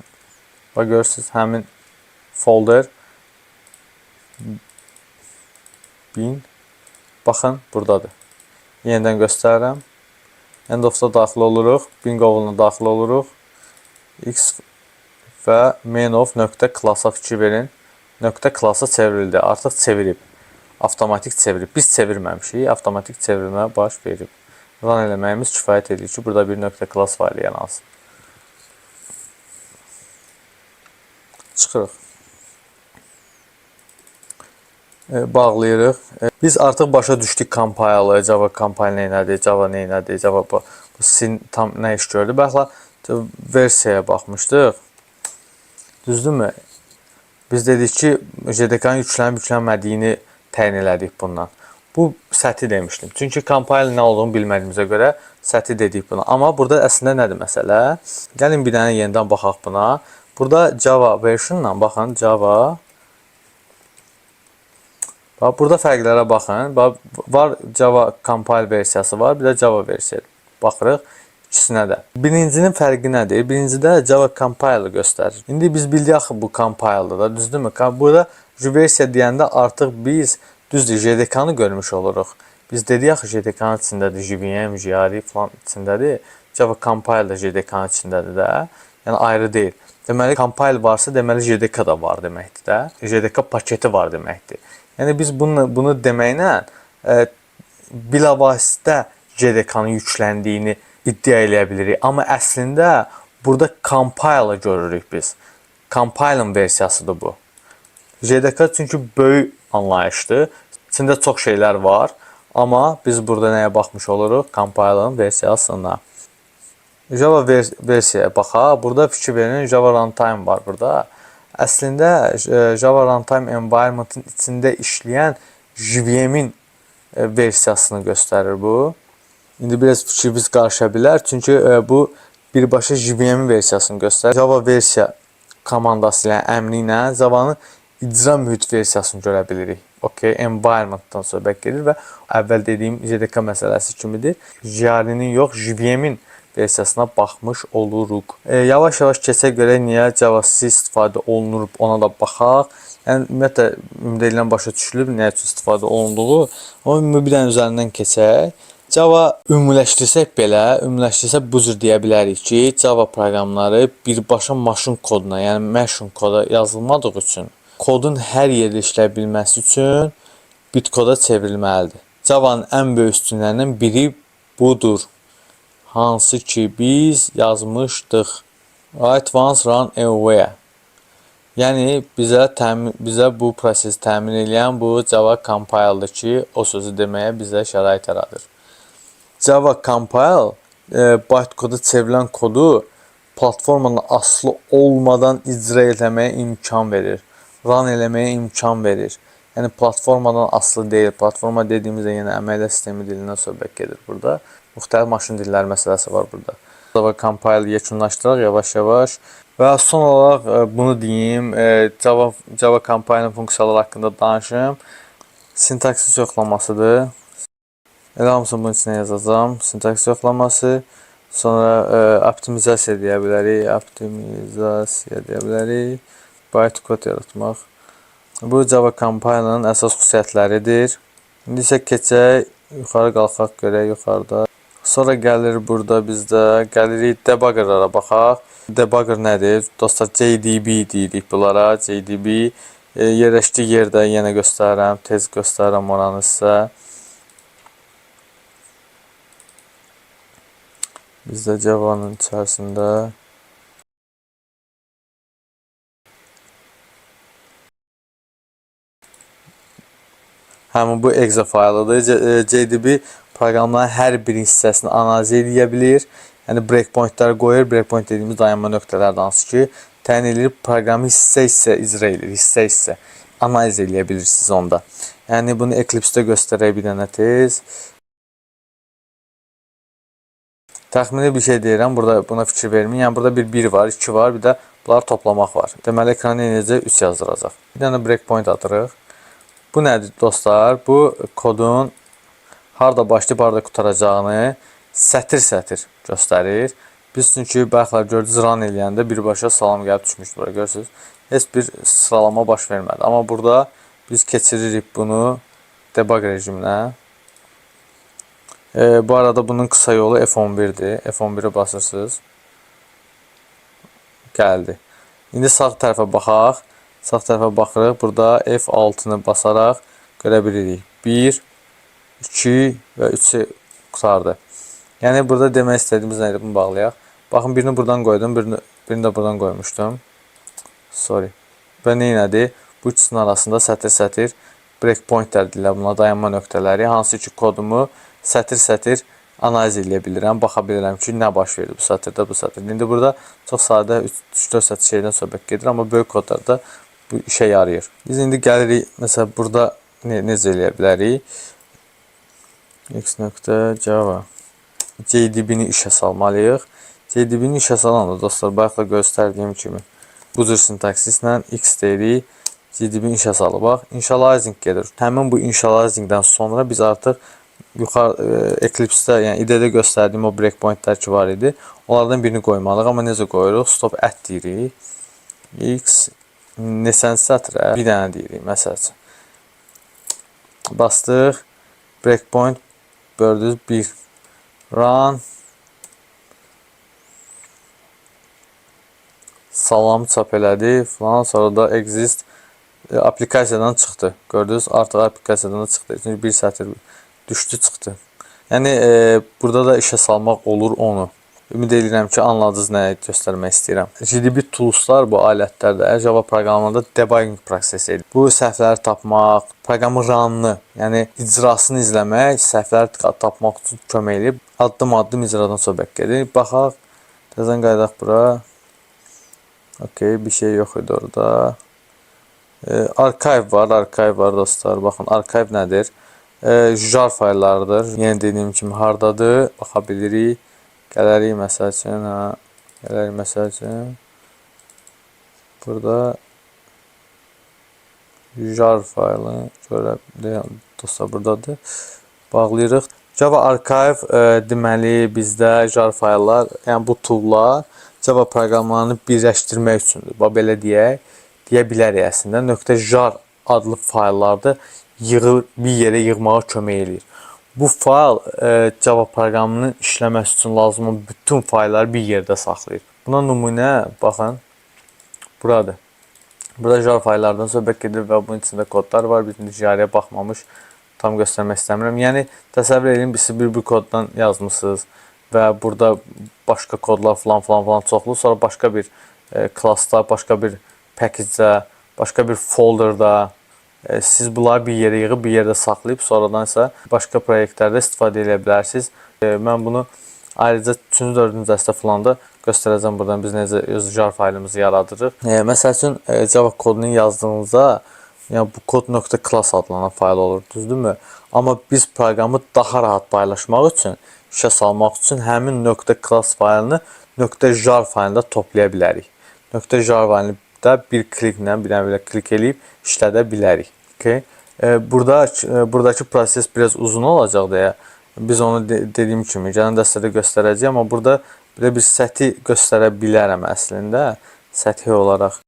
Bax, görürsünüz, həmin folder 1000. Baxın, buradadır. Yenidən göstərirəm. End of-da daxil oluruq. Bin qovuluna daxil oluruq. X və main of .class-a fikir verin. .class-a çevrildi. Artıq çevirib. Avtomatik çevirib. Biz çevirməmişik. Avtomatik çevirmə baş verib. Run eləməyimiz kifayət edir ki, burada bir .class faylı yanansın. Çıxırıq. Bağlayırıq. Biz artıq başa düşdük compile, Java compile nədir, Java nədir, Java bu tam nə iş gördü. Baxla, versiyaya baxmışdıq. Düzdürmü? Biz dedik ki, JDK-nın yüklənmədiyini təyin elədik bundan. Bu səthi demişdim. Çünki compile nə olduğunu bilmədiyimizə görə səthi dedik buna. Amma burada əslində nədir məsələ? Gəlin bir dənə yenidən baxaq buna. Burada Java versionla baxın. Java. Bax, burada fərqlərə baxın. Bax, var Java compile versiyası var. Bir də Java versiyası. Baxırıq. İkisinə də. Birincinin fərqi nədir? Birincidə Java compiler göstərir. İndi biz bildik axı bu compiler'dır da, düzdürmü? Burada versiya deyəndə artıq biz düzdür JDK-nı görmüş oluruq. Biz dedik axı JDK-nın içindədir, JVM, JRE falan içindədir. Java compiler JDK-nın içindədir də. Yəni ayrı deyil. Deməli compile varsa, deməli JDK da var deməkdir də. JDK paketi var deməkdir. Yəni biz bunu deməklə bilavasitə JDK-nın yükləndiyini iddia eləyə bilirik. Amma əslində burada compile görürük biz. Compiling versiyasıdır bu. JDK çünki böyük anlayışdır. İçində çox şeylər var. Amma biz burada nəyə baxmış oluruq? Compiling versiyasına. Java versiyaya baxaq. Burada fikir verin, Java Runtime var burada. Əslində Java Runtime environment-ın içində işləyən JVM-in versiyasını göstərir bu. İndi biraz fikriniz qarışa bilər. Çünki bu birbaşa JVM versiyasını göstərir. Java versiya komandası ilə, əmri ilə Java-nın icra mühit versiyasını görə bilirik. Okay, environment-dan söhbət gedir və əvvəl dediyim JDK məsələsi kimidir. JRE-nin yox, JVM-in versiyasına baxmış oluruq. Yavaş-yavaş keçə görə niyə Java-C istifadə olunur, ona da baxaq. Yəni ümumiyyətlə ümid edirəm başa düşülüb nə üçün istifadə olunduğu. Amma bir dənə üzərindən keçək. Java ümumiləşdirsək belə, bu cür deyə bilərik ki, Java proqramları birbaşa maşın koduna, yəni machine koda yazılmadığı üçün, kodun hər yerdə işləyə bilməsi üçün bitkoda çevrilməlidir. Java'nın ən böyük üstünlərindən biri budur. Hansı ki biz yazmışdıq. Write once, run everywhere. Yəni bizə bu prosesi təmin edən bu Java compile'dır ki, o sözü deməyə bizə şərait yaradır. Java compile bytecoda çevrilən kodu platformanın asılı olmadan icra etməyə imkan verir. Run eləməyə imkan verir. Yəni platformadan asılı deyil. Platforma dediyimizdə yenə əməliyyat sistemi dilindən söhbət gedir burada. Müxtəlif maşın dilləri məsələsi var burada. Java compile yekunlaşdıraq yavaş-yavaş. Və son olaraq bunu deyim, Java compiler funksiyaları haqqında danışım. Sintaksis yoxlamasıdır. Elə hamısını bunun içine yazacağım. Sintaksis yoxlaması. Sonra optimizasiya deyə bilərik. Bytecode yaratmaq. Bu Java compiler'ın əsas xüsusiyyətləridir. İndi isə keçək, yuxarı qalxaq görək yuxarıda. Sonra gəlir burada bizdə, gəlirik debuggerlara baxaq. Debugger nədir? Dostlar, JDB deyirik bunlara. JDB yerləşdiyi yerdə yenə göstərirəm, tez göstərirəm oranı sizə. Bizdə Java'nın içərisində həmin bu exe faylıdır. JDB proqramların hər bir hissəsini analiz edə bilir. Yəni breakpointlər qoyur. Breakpoint dediyimiz dayanma nöqtələrdir, hansı ki təyin edir, proqramı hissə-hissə icra edir, hissə-hissə analiz edə bilirsiniz onda. Yəni bunu Eclipse-də göstərək bir dənə tez. Təxmini bir şey deyirəm, burada buna fikir verməyin. Yəni burada bir 1 var, 2 var, bir də bunları toplamaq var. Deməli ekrana necə 3 yazdıracaq. Bir dənə breakpoint atırıq. Bu nədir dostlar? Bu kodun harda başlayıb harda qutaracağını sətir-sətir göstərir. Biz çünki bayaqlar gördünüz, run eləyəndə birbaşa salam gəlib düşmüşdür bura, görürsünüz. Heç bir sıralama baş vermədi. Amma burada biz keçiririk bunu debug rejiminə. Bu arada bunun kısa yolu F11'dir. F11'e basırsınız. Gəldi. İndi sağ tərəfə baxaq. Sağ tərəfə baxırıq. Burada F6-nı basaraq görə bilirik. 1, 2 və 3 qutardı. Yəni burada demək istədiyimiz nədir? Bunu bağlayaq. Baxın, birini buradan qoydum, birini də buradan qoymuşdum. Sorry. Və neynədir? Bu ikisinin arasında sətir-sətir breakpointlər deyirlər. Buna dayanma nöqtələri. Hansı ki kodumu sətir-sətir analiz edə bilirəm. Baxa bilirəm ki, nə baş verdi bu sətirdə, bu sətirdə. İndi burada çox sadə 3-4 sətir şeydən söhbət gedir. Amma böyük kodlarda bu işə yarayır. Biz indi gəlirik. Məsələn, burada necə eləyə bilərik? X.Java JDB-ni işə salmalıyıq. JDB-ni işə salanda dostlar, bayaqla göstərdiyim kimi bu cür sintaksislə X deyirik. JDB-ni işə salıb. Initializing gedir. Həmin bu initializingdən sonra biz artıq Eclipse-də, yəni IDE-də göstərdiyim o breakpointlər ki var idi. Onlardan birini qoymalıyıq. Amma necə qoyuruq? Stop at deyirik. X neçənci sətrə bir dənə deyirik məsəl üçün. Bastıq. Breakpoint gördünüz 1. Run. Salam çap elədi falan. Sonra da exist aplikasiyadan çıxdı. Gördünüz, artıq aplikasiyadan da çıxdı. Çünki bir sətr düşdü, çıxdı. Yəni burada da işə salmaq olur onu. Ümid edirəm ki, anladınız nəyə göstərmək istəyirəm. GDB Toolslar bu alətlərdə Java proqramında debugging prosesidir. Bu səhvləri tapmaq, proqramın run'ını, yəni icrasını izləmək, səhvləri tapmaq üçün kömək edir. Addım-addım icradan söhbət gedir. Baxaq, təzədən qayıdaq bura. Okey, bir şey yox idi orada. Archive var dostlar. Baxın, archive nədir? Jar fayllarıdır. Yəni dediyim kimi hardadır? Baxa bilirik. Gələrik məsəl üçün, gələrik məsəl üçün. Burada jar faylı görə dostlar buradadır. Bağlayırıq. Java Archive deməli bizdə jar fayllar, yəni bu toollar Java proqramlarını birləşdirmək üçündür. Belə deyək, deyə bilərik əslində. .jar adlı fayllarda bir yerə yığmağa kömək edir. Bu fayl Java proqramının işləməsi üçün lazım olan bütün faylları bir yerdə saxlayır. Buna nümunə baxın. Buradır. Burada jar fayllardan söhbət gedir və bunun içində kodlar var. Biz jaraya baxmamış, tam göstərmək istəmirəm. Yəni təsəvvür edin, siz bir koddan yazmısınız və burada başqa kodlar falan çoxlu, sonra başqa bir klassda, başqa bir package-də, başqa bir folderda siz bunları bir yerə yığıb, bir yerdə saxlayıb, sonradan isə başqa proyektlərdə istifadə edə bilərsiniz. Mən bunu ayrıca 3-cü, 4-cü dərsdə falan da göstərəcəm buradan biz necə öz jar faylımızı yaradırıq. Məsəl üçün Java kodunu yazdığınızda, yəni bu kod.class adlanan fayl olur, düzdürmü? Amma biz proqramı daha rahat paylaşmaq üçün, işə salmaq üçün həmin .class faylını .jar faylında toplaya bilərik. .jar faylını da bir kliklə, bir dənə belə klik eləyib işlədə bilərik. Okay. Buradakı proses biraz uzun olacaq deyə biz onu dediyim kimi gələn dəstədə göstərəcəyəm, amma burada bir səthi göstərə bilərəm əslində, səthi olaraq.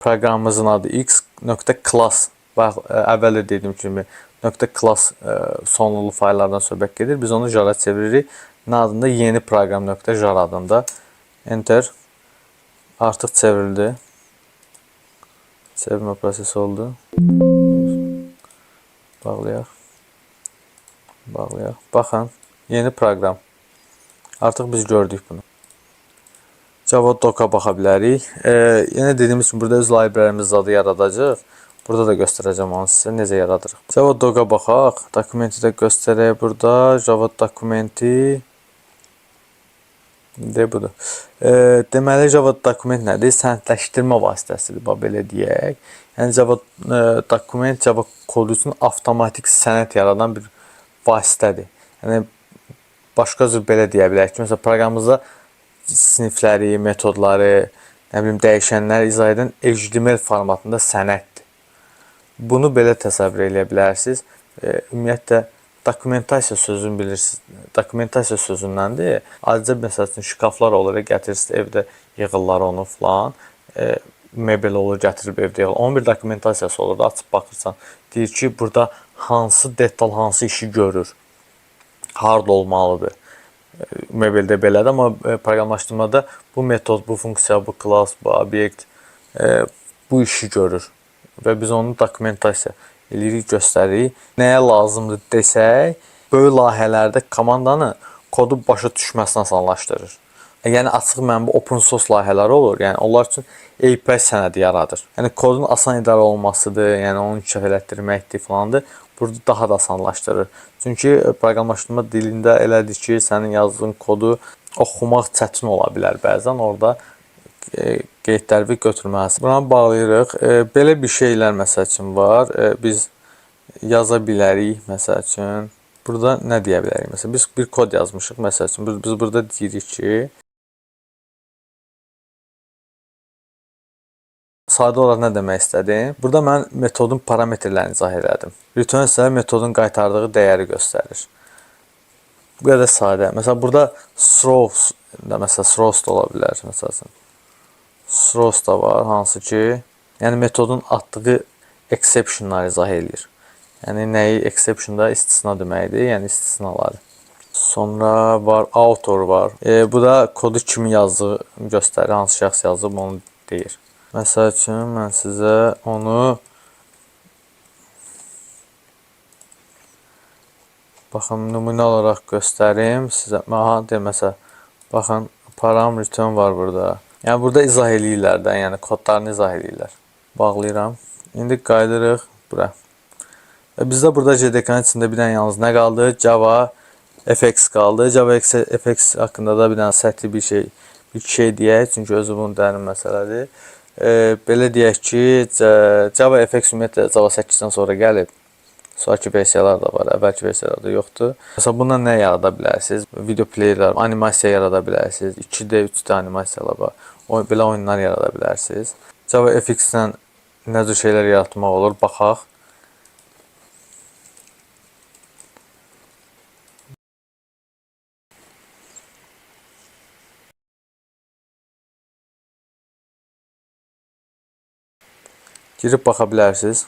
Proqramımızın adı x.class, bax, əvvəl də dediyim kimi .class sonlulu fayllardan söhbət gedir. Biz onu jara çeviririk. Nə adında? Yeni proqram.jar adında. Enter. Artıq çevrildi. Çevirmə prosesi oldu. Bağlayaq. Baxın, yeni proqram. Artıq biz gördük bunu. Java Doc-a baxa bilərik. Yenə dediyimiz kimi burada öz librarimiz adı yaradacaq. Burada da göstərəcəm onu sizə necə yaradırıq. Java Doc-a baxaq. Dokumenti də göstərək burada. Java dokumenti budur. Deməli, Java dokument nədir? Sənədləşdirmə vasitəsidir, belə deyək. Yəni, Java dokument, Java kodu üçün avtomatik sənəd yaradan bir vasitədir. Yəni, başqa cür belə deyə bilərik ki, məsələn, proqramımızda sinifləri, metodları, dəyişənləri izah edən HTML formatında sənəddir. Bunu belə təsəvvür edə bilərsiniz. Ümumiyyətlə, dokumentasiya sözünü bilirsiniz. Dokumentasiya sözündəndir. Ayrıca məsəl üçün şkaflar olur, gətirirsiniz evdə yığırlar onu falan. Mebel olur, gətirib evdə yığırlar. Onun bir dokumentasiyası olur da, açıb baxırsan. Deyir ki, burada hansı detal, hansı işi görür. Harda olmalıdır. Mebeldə belədir, amma proqramlaşdırmada bu metod, bu funksiya, bu klass, bu obyekt bu işi görür. Və biz onu dokumentasiya eləyirik, göstəririk. Nəyə lazımdır desək, böyük layihələrdə komandanı kodu başa düşməsini asanlaşdırır. Yəni, açıq mənbə open source layihələri olur. Yəni, onlar üçün API sənədi yaradır. Yəni, kodun asan idarə olmasıdır, yəni onu inkişaf elətdirməkdir falandır. Burada daha da asanlaşdırır. Çünki proqramlaşdırma dilində elədir ki, sənin yazdığın kodu oxumaq çətin ola bilər bəzən. Orada qeydləri götürməlisin. Buna bağlayırıq. Belə bir şeylər məsəl üçün var. Biz yaza bilərik məsəl üçün. Burada nə deyə bilərik? Məsələn, biz bir kod yazmışıq məsəl üçün. Biz burada deyirik ki, sadə olaraq nə demək istədim? Burada mən metodun parametrlərini izah elədim. Return isə metodun qaytardığı dəyəri göstərir. Bu qədər sadə. Məsələn, burada throws da məsələn throws da ola bilər məsələn. Throws da var, hansı ki, yəni metodun atdığı exceptionları izah edir. Yəni nəyi exception-da istisna deməkdir, yəni istisnaları. Sonra var author var. Bu da kodu kimi yazdığı göstərir, hansı şəxs yazıb onu deyir. Məsəl üçün mən sizə onu baxın nümunə olaraq göstərim sizə. Aha, deməsə baxın param return var burada. Yəni burada izah eləyirlər də, yəni kodlarını izah eləyirlər. Bağlayıram. İndi qayıdırıq bura. Bizdə burada JDK-nın içində bir dənə yalnız nə qaldı? Java FX qaldı. Java FX haqqında da bir dənə səthi bir şey deyək, çünki özü bunun dərin məsələdir. Belə deyək ki, Java FX ümumiyyətlə Java 8-dən sonra gəlib. Sonraki versiyalar da var, əvvəlki versiyalar da yoxdur. Məsələn, bundan nə yarada bilərsiniz? Video playerlər, animasiya yarada bilərsiniz. 2D, 3D animasiyalar var. Belə oyunlar yarada bilərsiniz. Java FX-dən nə cür şeylər yaratmaq olur? Baxaq. Girib baxa bilərsiniz.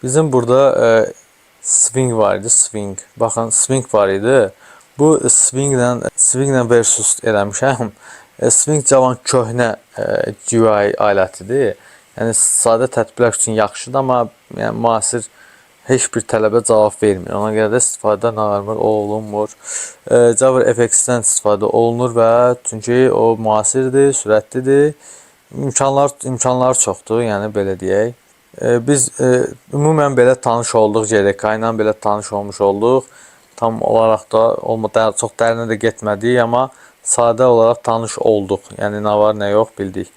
Bizim burada swing var idi, swing. Baxın, swing var idi. Bu swinglə versus eləmişəm. Swing Java-nın köhnə GUI alətidir. Yəni sadə tətbiqlər üçün yaxşıdır, amma yəni müasir heç bir tələbə cavab vermir. Ona görə də istifadə olunmur. Java FX-dən istifadə olunur və çünki o müasirdir, sürətlidir. İmkanlar çoxdur, yəni belə deyək. Biz ümumən belə tanış olduq, JDK ilə belə tanış olmuş olduq. Tam olaraq da çox dərinə də getmədik, amma sadə olaraq tanış olduq. Yəni nə var, nə yox bildik.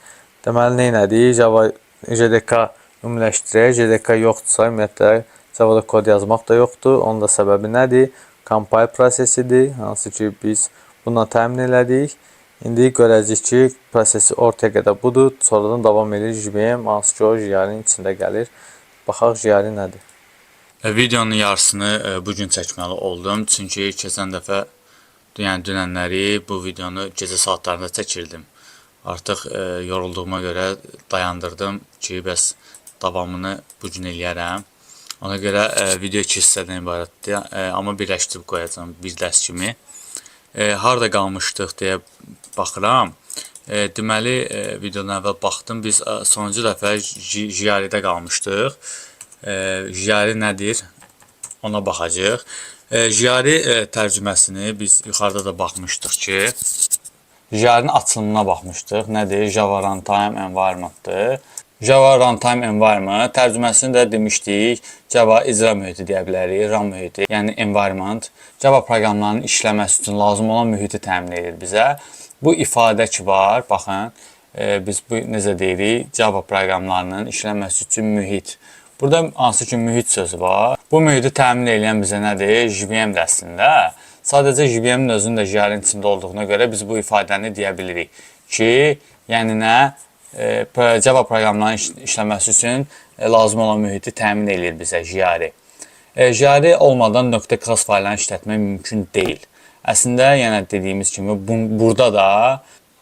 Deməli, nə etdik? Java JDK ümumiləşdirək. JDK yoxdursa, ümumiyyətlə Java-da kod yazmaq da yoxdur. Onun da səbəbi nədir? Compile prosesidir, hansı ki biz bununla təmin elədik. İndi görəcəyik ki, prosesi ortaya qədər budur. Sonradan davam edir JVM, hansı ki o JR'in içində gəlir. Baxaq JR nədir? Videonun yarısını bugün çəkməli oldum. Çünki keçən dəfə, yəni dünənləri bu videonu gecə saatlarında çəkirdim. Artıq yorulduğuma görə dayandırdım ki, bəs davamını bugün eləyərəm. Ona görə video 2 hissədən ibarətdir, amma birləşdirib qoyacağım bir dərs kimi. Harada qalmışdıq deyə baxıram. Deməli, videodan əvvəl baxdım. Biz sonuncu dəfə JR'də qalmışdıq. JR nədir? Ona baxacaq. JR tərcüməsini biz yuxarıda da baxmışdıq ki, JR-nin açılımına baxmışdıq. Nədir? Java Runtime Environment-dır. Java Runtime Environment tərcüməsini də demişdik. Java icra mühiti deyə bilərik, RAM mühiti, yəni environment. Java proqramlarının işləməsi üçün lazım olan mühiti təmin edir bizə. Bu ifadə ki var, baxın, biz bu necə deyirik? Java proqramlarının işləməsi üçün mühit. Burada hansı ki mühit sözü var. Bu mühiti təmin edən bizə nədir? JVM əslində. Sadəcə JVM-in özünün də JR-in içində olduğuna görə biz bu ifadəni deyə bilirik ki, yəni nə? Java proqramlarının işləməsi üçün lazım olan mühiti təmin edir bizə JR. JR olmadan .class fayllarını işlətmək mümkün deyil. Əslində, yəni dediyimiz kimi, burada da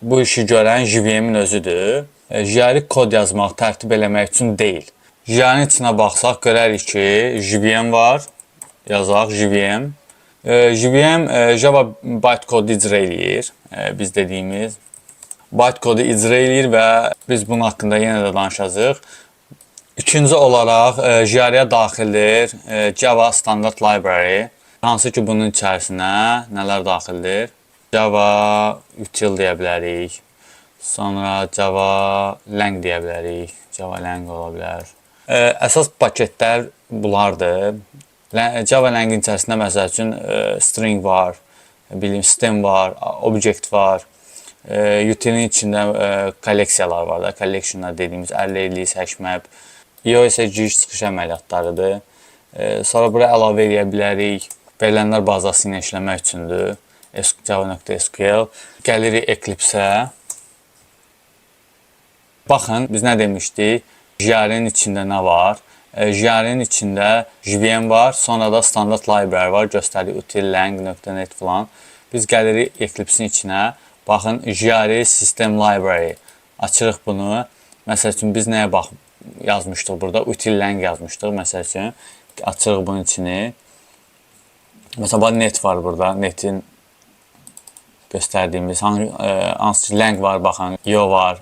bu işi görən JVM-in özüdür. JR kod yazmaq, tərtib eləmək üçün deyil. JR-in içinə baxsaq, görərik ki, JVM var. Yazaq JVM. JVM Java bytecode'u icra eləyir. Biz dediyimiz bytecode'u icra eləyir və biz bunun haqqında yenə də danışacağıq. İkinci olaraq JR-yə daxildir Java Standard Library. Hansı ki bunun içərisinə nələr daxildir? Java util deyə bilərik. Sonra Java lang deyə bilərik. Java lang ola bilər. Əsas paketlər bunlardır. Java langin içərisində məsəl üçün string var, stem var, object var. Utilin içində kolleksiyalar var da, collectionlar dediyimiz əlləyilik, hashmap. IO isə giriş çıxış əməliyyatlarıdır. Sonra bura əlavə edə bilərik. Verilənlər bazası ilə işləmək üçündür. Java.SQL. Gəlirik Eclipse-ə. Baxın, biz nə demişdik? JR'nin içində nə var? JR'nin içində JVM var, sonra da standart library var, göstərir util.lang.net falan. Biz gəlirik Eclipse-in içinə. Baxın, JR System Library. Açırıq bunu. Məsəl üçün biz nəyə yazmışdıq burada? Util.lang yazmışdıq, məsəl üçün. Açırıq bunun içini. Mesela net var burada. Netin göstərdiyimiz hansı lang var, baxın, yo var.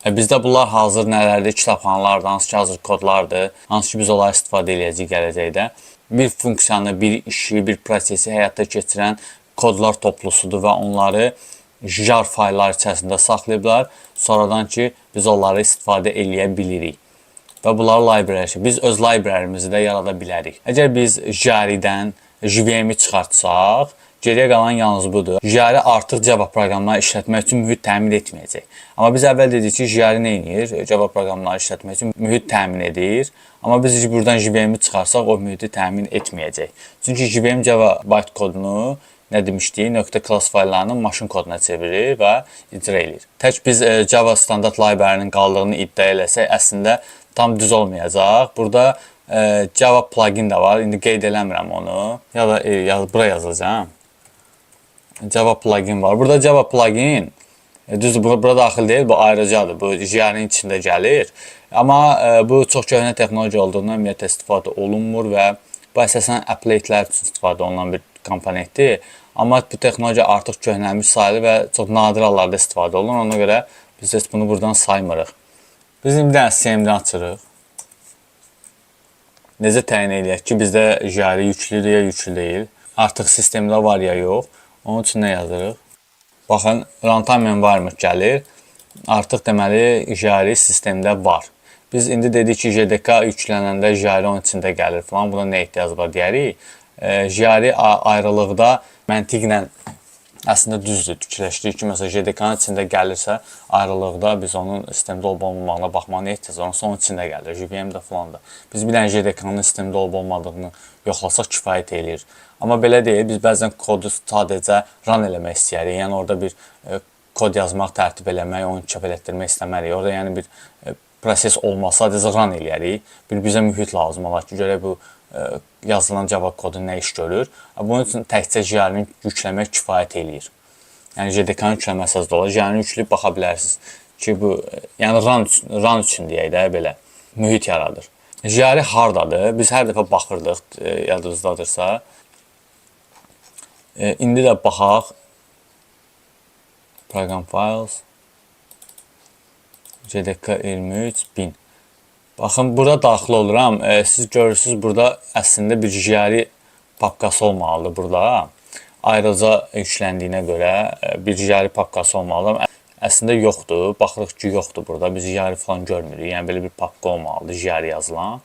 Bizdə bunlar hazır nələrdir? Kitabxanalardır, hansı ki hazır kodlardır. Hansı ki biz onları istifadə edəcəyik gələcəkdə. Bir funksiyanı, bir işi, bir prosesi həyata keçirən kodlar toplusudur və onları jar fayllar içərisində saxlayıblar. Sonradan ki biz onları istifadə eləyə bilirik. Və bunlar library. Biz öz library'mizi də yarada bilərik. Əgər biz JR'dən JVM-i çıxartsaq, geriyə qalan yalnız budur. JR artıq Java proqramları işlətmək üçün mühit təmin etməyəcək. Amma biz əvvəl dedik ki, JR nə edir? Java proqramları işlətmək üçün mühit təmin edir. Amma biz buradan JVM-i çıxarsaq, o mühiti təmin etməyəcək. Çünki JVM Java bytekodunu nə demişdik? .class fayllarını maşın koduna çevirir və icra edir. Tək biz Java standart library-nin qaldığını iddia eləsək, əslində tam düz olmayacaq. Burada Java plugin də var. İndi qeyd eləmirəm onu. Ya da bura yazacağam. Java plugin var. Burada Java plugin düzdür, bura daxil deyil, bu ayrıcadır. Bu JR'nin içində gəlir. Amma bu çox köhnə texnologiya olduğundan ümumiyyətlə istifadə olunmur və bu əsasən appletlər üçün istifadə olunan bir komponentdir. Amma bu texnologiya artıq köhnəlmiş sayılır və çox nadir hallarda istifadə olunur. Ona görə biz heç bunu buradan saymırıq. Biz indi CMD açırıq. Necə təyin eləyək ki, bizdə JR yüklüdür ya yüklü deyil. Artıq sistemdə var ya yox. Onun üçün nə yazırıq? Baxın, runtime environment gəlir. Artıq deməli JR sistemdə var. Biz indi dedik ki, JDK yüklənəndə JR onun içində gəlir falan. Buna nə ehtiyac var deyərik. JR ayrılıqda məntiqlə əslində düzdür. Fikirləşdirik ki, məsələn, JDK-nın içində gəlirsə, ayrılıqda biz onun sistemdə olub-olmamağına baxmağa nə ehtiyac var? Onun içində gəlir, JVM-də falan da. Biz bir dənə JDK-nın sistemdə olub-olmadığını yoxlasaq kifayət eləyir. Amma belə deyil, biz bəzən kodu sadəcə run eləmək istəyirik. Yəni orada bir kod yazmaq, tərtib eləmək, onu çap elətdirmək istəmərik. Orada yəni bir proses olmaz, sadəcə run eləyərik. Bizə mühit lazım olar ki, görək bu yazılan Java kodu nə iş görür. Bunun üçün təkcə JR-ni yükləmək kifayət eləyir. Yəni JDK-nı yükləməsəz də olar. JR-ni yükləyib baxa bilərsiniz ki, bu yəni run üçün deyək də belə mühit yaradır. JR hardadır? Biz hər dəfə baxırdıq, yadınızdadırsa. İndi də baxaq. Program files. JDK 23.1000. Baxın, burada daxil oluram. Siz görürsünüz, burada əslində bir JR papkası olmalıdır burada. Ayrıca yükləndiyinə görə bir JR papkası olmalıdır. Əslində yoxdur. Baxırıq ki, yoxdur burada. Biz JR falan görmürük. Yəni belə bir papka olmalıdır, JR yazılan.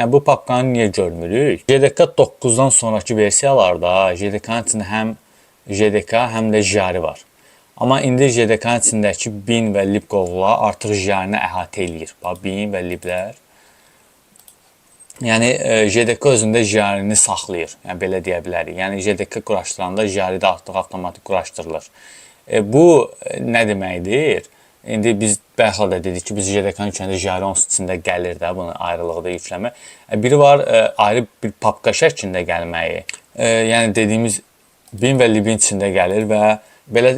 Bu papkanı niyə görmürük? JDK 9-dan sonraki versiyalarda JDK-nın içində həm JDK, həm də JR var. Amma indi JDK-nın içindəki bin və lib qovluqlar artıq JR-ni əhatə eləyir. Bin və liblər. Yəni JDK özündə JR-ni saxlayır. Yəni belə deyə bilərik. Yəni JDK quraşdıranda JR də artıq avtomatik quraşdırılır. Bu nə deməkdir? İndi biz bəxtlə də dedik ki, biz JDK-nın içində JR onun içində gəlir də, bunu ayrılıqda yükləmək. Biri var ayrı bir papka şəklində gəlməyi. Yəni dediyimiz bin və libin içində gəlir və belə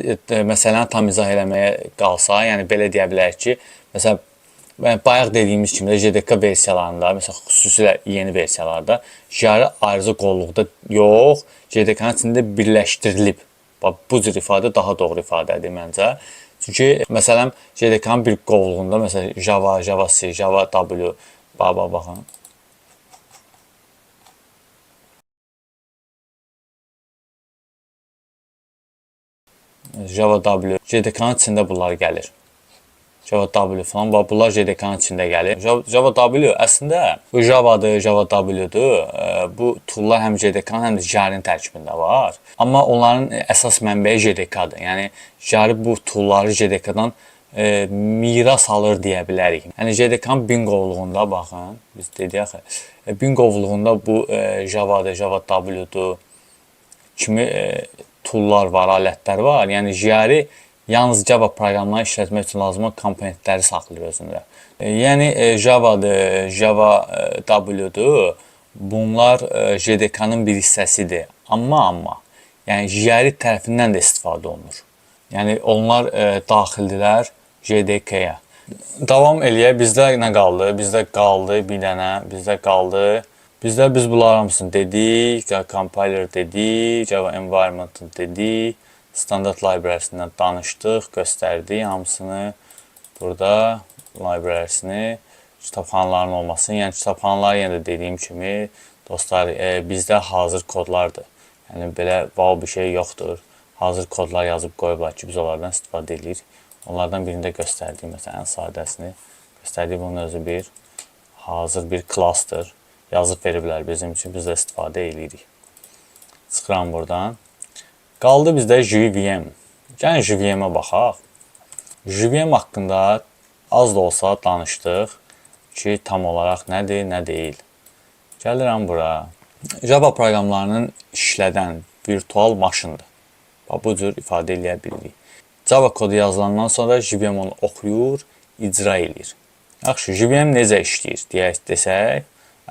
məsələni tam izah eləməyə qalsa, yəni belə deyə bilərik ki, məsələn, bayaq dediyimiz kimi də JDK versiyalarında, məsələn, xüsusilə yeni versiyalarda JR ayrıca qolluqda yox, JDK-nın içində birləşdirilib. Bu cür ifadə daha doğru ifadədir məncə. Çünki, məsələn, JDK-nın bir qovluğunda, məsələn, Java, Java-C, Java-W, baxın. Java-W, JDK-nın içində bunlar gəlir. Java-W falan, bunlar JDK-nın içində gəlir. Java-W əslində bu Java-dır, Java-W-dur. Bu toollar həm JDK-nın, həm də JR-in tərkibində var. Amma onların əsas mənbəyi JDK-dır. Yəni, JR bu toolları JDK-dan miras alır deyə bilərik. Yəni, JDK-nın bin qovluğunda, baxın, biz dedik axı, bin qovluğunda bu Java-dır, Java-W-dur kimi toollar var, alətlər var. Yəni, JR yalnız Java proqramlarını işlətmək üçün lazım olan komponentləri saxlayır özündə. Yəni Java-dır, Java W-dur. Bunlar JDK-nın bir hissəsidir. Amma yəni JRE tərəfindən də istifadə olunur. Yəni onlar daxildilər JDK-yə. Davam eləyək. Bizdə nə qaldı? Bizdə qaldı bir dənə, biz bunlar hamısını dedik, compiler dedik, Java environment dedik, standart library-sindən danışdıq, göstərdik hamısını. Burada library-sini, kitabxanaların olmasın. Yəni kitabxanalar yenə də dediyim kimi, dostlar, bizdə hazır kodlardır. Yəni belə wow bir şey yoxdur. Hazır kodlar yazıb qoyublar ki, biz onlardan istifadə edirik. Onlardan birində göstərdik, məsələn, ən sadəsini. Göstərdik, bunun özü bir hazır bir klassdır. Yazıb veriblər bizim üçün, biz də istifadə edirik. Çıxıram buradan. Qaldı bizdə JVM. Gəlin JVM-ə baxaq. JVM haqqında az da olsa danışdıq ki, tam olaraq nədir, nə deyil. Gəlirəm bura. Java proqramlarının işlədən virtual maşındır. Bu cür ifadə eləyə bilirik. Java kodu yazılandan sonra JVM onu oxuyur, icra edir. Yaxşı, JVM necə işləyir desək,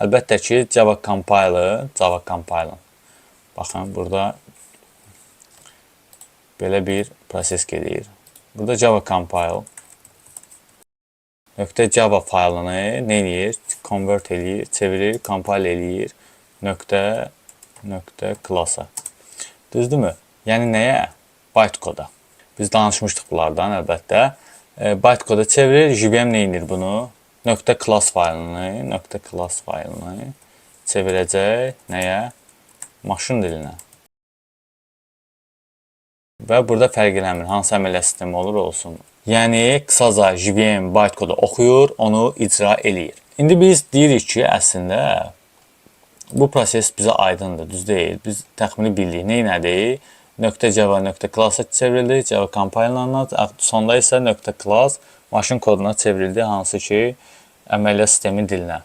əlbəttə ki, Java compiler. Baxın, burada belə bir proses gedir. Burada Java compile .java faylını nə edir? Convert eləyir, çevirir, compile eləyir .class-a. Düzdürmü? Yəni nəyə? Bytecode'a. Biz danışmışdıq bunlardan əlbəttə. Bytecode'a çevirir, JVM nə edir bunu? .class faylını çevirəcək nəyə? Maşın dilinə. Və burada fərq eləmir, hansı əməliyyat sistemi olur olsun. Yəni, qısaca JVM bytecode'u oxuyur, onu icra eləyir. İndi biz deyirik ki, əslində bu proses bizə aydındır, düz deyil. Biz təxmini bildik. Nədir? .java .class-a çevrildi, Java compiler'la, sonda isə .class maşın koduna çevrildi, hansı ki, əməliyyat sistemi dilinə.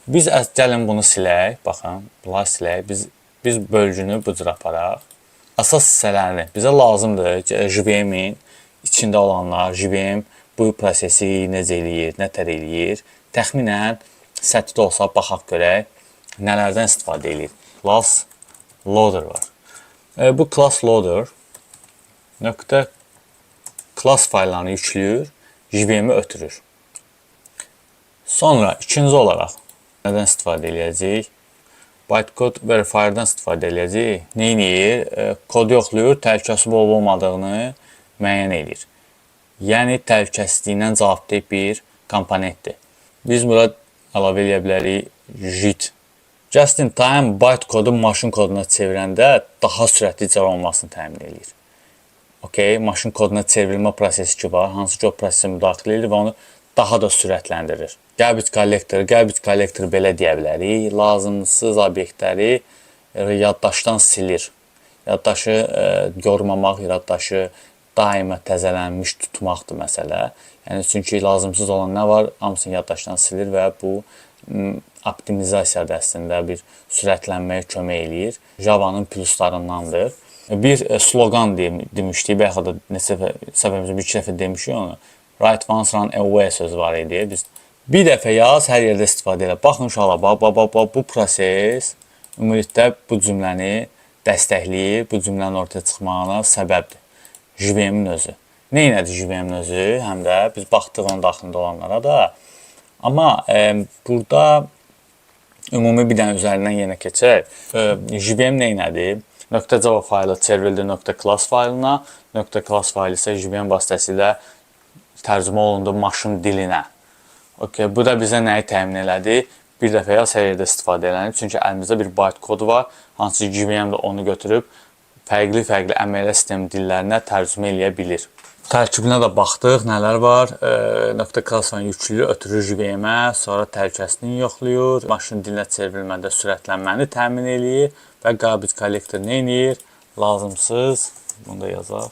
Biz gəlin bunu silək, baxın, bunları silək. Biz bölgünü bu cür aparaq. Əsas hissələrini bizə lazımdır JVM-in içində olanlar, JVM bu prosesi necə eləyir, nətər eləyir. Təxminən sətirdə olsa baxaq görək, nələrdən istifadə eləyir. Class loader var. Bu class loader .class fayllarını yükləyir, JVM-i ötürür. Sonra ikinci olaraq nədən istifadə eləyəcəyik? Bytecode verifier'dan istifadə eləyəcəyik. Nə edir? Kodu yoxlayır, təhlükəsiz olmadığını müəyyən edir. Yəni təhlükəsizliyindən cavabdeh bir komponentdir. Biz bura əlavə eləyə bilərik JIT. Just in time bytecode'u maşın koduna çevirəndə daha sürətli icra olmasını təmin edir. Okay, maşın koduna çevrilmə prosesi ki var, hansı ki o prosesə müdaxilə edir və onu daha da sürətləndirir. Garbage collector belə deyə bilərik. Lazımsız obyektləri yaddaşdan silir. Yaddaşı yormamaq, yaddaşı daima təzələnmiş tutmaqdır məsələ. Yəni, çünki lazımsız olan nə var, hamısını yaddaşdan silir və bu optimizasiyada əslində bir sürətlənməyə kömək eləyir. Java'nın pluslarındandır. Bir slogan demişdik, bəlkə də səfərimizdə bir-iki dəfə demişik onu. Write once, run away sözü var idi. Biz bir dəfə yaz, hər yerdə istifadə elə. Baxın uşaqlar, bu proses ümumiyyətlə bu cümləni dəstəkləyir, bu cümlənin ortaya çıxmağına səbəbdir. JVM-in özü. Nə elədi JVM-in özü? Həm də biz baxdıq onun daxilində olanlara da. Amma burada ümumi bir dənə üzərindən yenə keçək. JVM nə elədi? .java faylı çevrildi .class faylına. .class faylı isə JVM vasitəsilə tərcümə olundu maşın dilinə. Okay, bu da bizə nəyi təmin elədi? Bir dəfə yaz, hər yerdə istifadə edilənir. Çünki əlimizdə bir byte kodu var. Hansı ki JVM də onu götürüb fərqli əməliyyat sistemi dillərinə tərcümə eləyə bilir. Tərkibinə də baxdıq, nələr var. .class-dan yükləyir, ötürür JVM-ə, sonra təhlükəsizliyini yoxlayır, maşın dilinə çevrilmədə sürətlənməni təmin eləyir və garbage collector nə edir? Lazımsız, bunu da yazaq,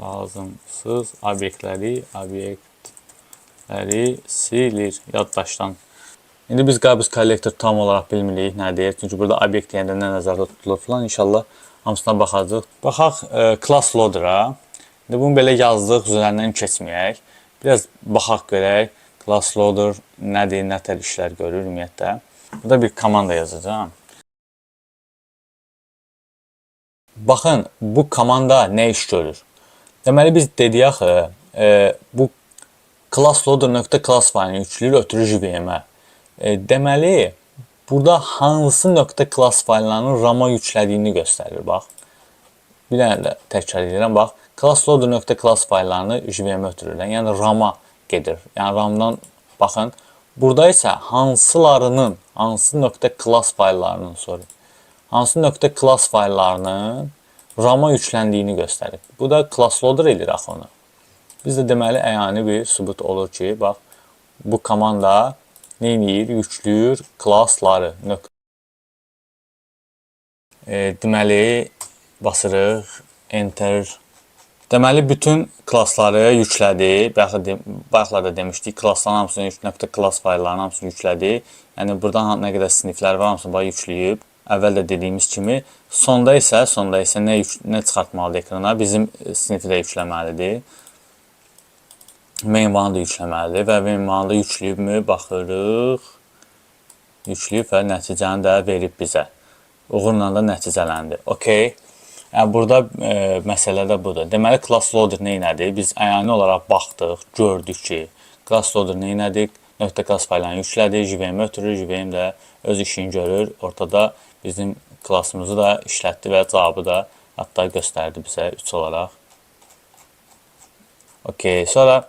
lazımsız obyektləri silir yaddaşdan. İndi biz garbage collector tam olaraq bilmirik nədir. Çünki burada obyekt deyəndə nə nəzərdə tutulur falan. İnşallah hamısına baxacaq. Baxaq class loader-a. İndi bunu belə yazdıq, üzərindən keçməyək. Biraz baxaq görək. Class loader nədir, nə tər işlər görür ümumiyyətlə. Burada bir komanda yazacağam. Baxın, bu komanda nə iş görür? Deməli biz dedik axı, bu class loader.class faylını yükləyir, ötürür JVM-ə. Deməli, burada hansı .class fayllarının RAM-a yüklədiyini göstərir, bax. Bir dənə də təkrar edirəm, bax. Class loader.class fayllarını JVM-ə ötürürlər, yəni RAM-a gedir. Yəni RAM-dan, baxın, burada isə hansılarının, hansı .class fayllarının, hansı .class fayllarının RAM-a yükləndiyini göstərir. Bu da class loader edir axı onu. Biz də deməli əyani bir sübut olur ki, bax, bu komanda nə edir? Yükləyir klassları. Deməli, basırıq, enter. Deməli, bütün klassları yüklədi. Bayaqlarda demişdik, klassların hamısını, .class fayllarının hamısını yüklədi. Yəni, buradan nə qədər siniflər var, hamısını yükləyib. Əvvəl də dediyimiz kimi, sonda isə nə çıxartmalıdır ekrana? Bizim sinifi də yükləməlidir. Main one da yükləməlidir və main one da yükləyibmi? Baxırıq. Yükləyib və nəticəni də verib bizə. Uğurla da nəticələndi. Okey. Yəni, burada məsələ də budur. Deməli, class loader nədir? Biz əyani olaraq baxdıq, gördük ki, class loader nədir? .class fayllarını yüklədi, JVM ötürür, JVM də öz işini görür. Ortada bizim klassımızı da işlətdi və cavabı da hətta göstərdi bizə 3 olaraq. Okey, sonra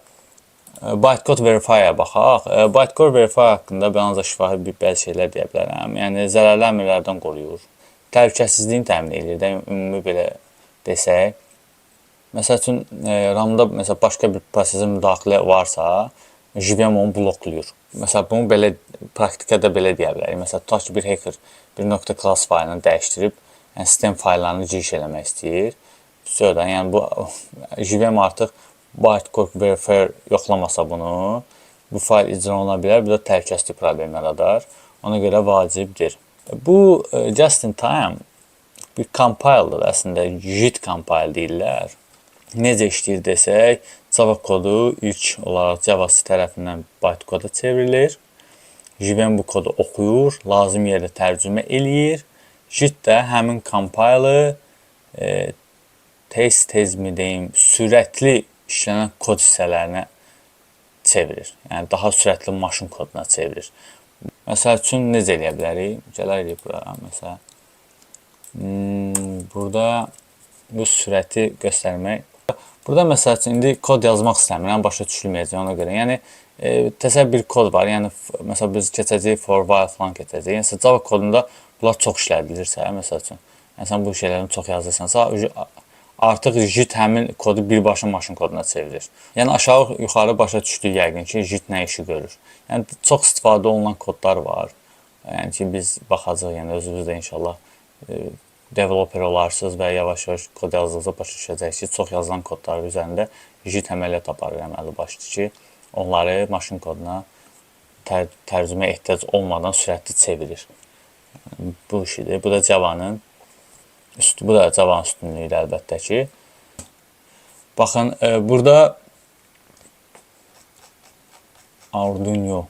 bytecode verify-a baxaq. Bytecode verify haqqında ben ancaq şifahi bəzi şeylər deyə bilərəm. Yəni, zərərli əmrlərdən qoruyur. Təhlükəsizliyini təmin edir də, ümumi belə desək. Məsəl üçün, RAM-da başqa bir prosesin müdaxilə varsa, JVM onu bloklayır. Məsələn, bunu belə praktikada belə deyə bilərik. Məsələn, tutaq ki, bir hacker bir .class faylını dəyişdirib, yəni sistem fayllarını giriş eləmək istəyir. Söylədən, yəni bu JVM artıq bytecode verify yoxlamasa bunu, bu fayl icra oluna bilər, bu da təhlükəsizlik problemi yaradar. Ona görə vacibdir. Bu just in time bir compile'dır əslində, JIT compile deyirlər. Necə işləyir desək, Java kodu ilk olaraq Javası tərəfindən bytecode'a çevrilir. JVM bu kodu oxuyur, lazım yerdə tərcümə eləyir. JIT də həmin compile'ı tez mi deyim, sürətli işlənən kod hissələrinə çevirir. Yəni, daha sürətli maşın koduna çevirir. Məsəl üçün, necə eləyə bilərik? Gələr eləyib bura, məsələn. Burada bu sürəti göstərmək. Burada məsəl üçün, indi kod yazmaq istəmirəm, başa düşülməyəcək ona görə. Yəni, təsəvvür bir kod var. Yəni, məsələn, biz keçəcəyik for while falan keçəcəyik. Yəni, Java kodunda bunlar çox işlədilirsə, məsəl üçün. Yəni, sən bu şeylərini çox yazırsansa, artıq JIT həmin kodu birbaşa maşın koduna çevirir. Yəni, aşağı-yuxarı başa düşdük yəqin ki, JIT nə işi görür. Yəni, çox istifadə olunan kodlar var. Yəni ki, biz baxacaq, yəni özünüz də inşallah developer olarsınız və yavaş-yavaş kod yazdığınızda başa düşəcəksiniz ki, çox yazılan kodlar üzərində JIT əməliyyat aparır əməli başlı ki, onları maşın koduna tərcümə ehtiyac olmadan sürətli çevirir. Bu işidir. Bu da Javanın üstünlüyüdür əlbəttə ki. Baxın, burada Arduino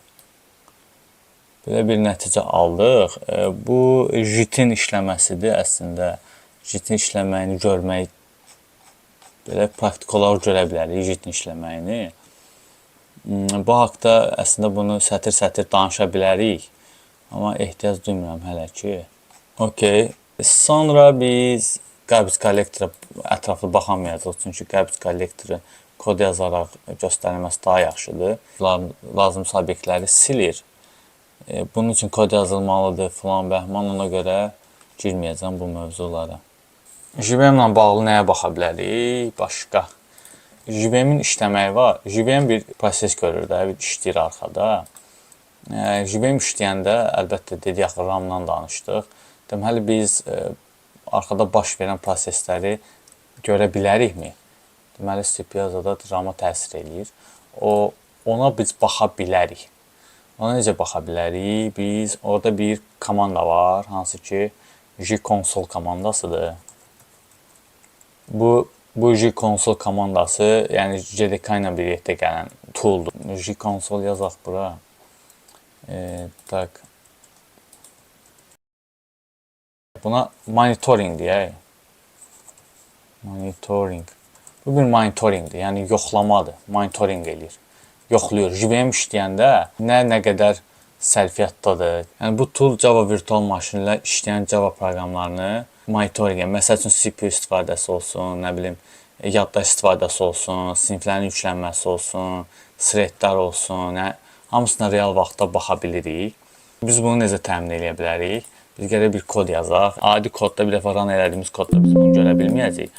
belə bir nəticə aldıq. Bu JIT-in işləməsidir əslində. JIT-in işləməyini görmək, belə praktik olaraq görə bilərik JIT-in işləməyini. Bu haqda əslində bunu sətir-sətir danışa bilərik. Amma ehtiyac duymuram hələ ki. Okey. Sonra biz garbage collector-a ətraflı baxamayacaq. Çünki garbage collector-ı kod yazaraq göstərilməsi daha yaxşıdır. Lazımsız obyektləri silir. Bunun üçün kod yazılmalıdır filan bəhman, ona görə girməyəcəm bu mövzulara. JVM ilə bağlı nəyə baxa bilərik? Başqa. JVM-in işləməyi var. JVM bir proses görür də, bir işləyir arxada. JVM işləyəndə, əlbəttə dedik axı RAM-dan danışdıq. Deməli, biz arxada baş verən prosesləri görə bilərikmi? Deməli, CPU-da RAM-a təsir edir. Ona biz baxa bilərik. Ona necə baxa bilərik? Biz orada bir komanda var, hansı ki JConsole komandasıdır. Bu Bu G-Console komandası, yəni JDK ilə birlikdə gələn tooldur. G-Console yazaq bura. Tak. Buna monitoring deyək. Monitoring. Bu bir monitoringdir, yəni yoxlamadır. Monitoring eləyir. Yoxlayır. JVM işləyəndə nə qədər sərfiyyatdadır. Yəni bu tool Java virtual maşinlə işləyən Java proqramlarını monitoring, məsəl üçün CPU istifadəsi olsun, nə bilim, yaddaş istifadəsi olsun, siniflərin yüklənməsi olsun, threadlər olsun, hamısına real vaxtda baxa bilirik. Biz bunu necə təmin edə bilərik? Biz gərək bir kod yazaq. Adi kodda bir dəfə run elədiyimiz kodda biz bunu görə bilməyəcəyik.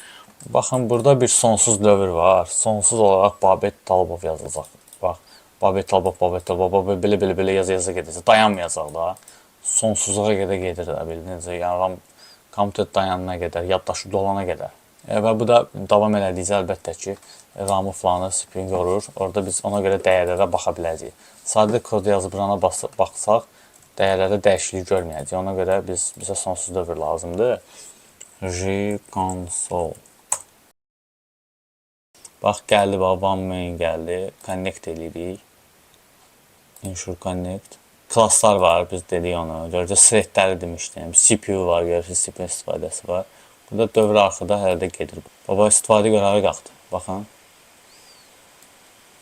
Baxın, burada bir sonsuz dövr var. Sonsuz olaraq Babet Talibov yazacaq. Bax, Babet Talibov, belə yaza gedəcək. Dayanmayacaq da. Sonsuzluğa qədər gedir də, bildiniz. Yəni, kompüter dayanana qədər, yaddaşı dolana qədər. Və bu da davam elədikcə əlbəttə ki, RAM-ı falanı spring yorur. Orada biz ona görə dəyərlərə baxa biləcəyik. Sadə kod yazıb rana baxsaq, dəyərlərdə dəyişiklik görməyəcəyik. Ona görə bizə sonsuz dövr lazımdır. G-Console. Bax, gəldi, one main gəldi. Connect edirik. Ensure connect. Klasslar var, biz dedik onu. Görəcək, threadləri demişdim. CPU var, görəcək, CPU istifadəsi var. Burada dövr arxada hələ də gedir. Baba, istifadə qərarı qalxdı. Baxın.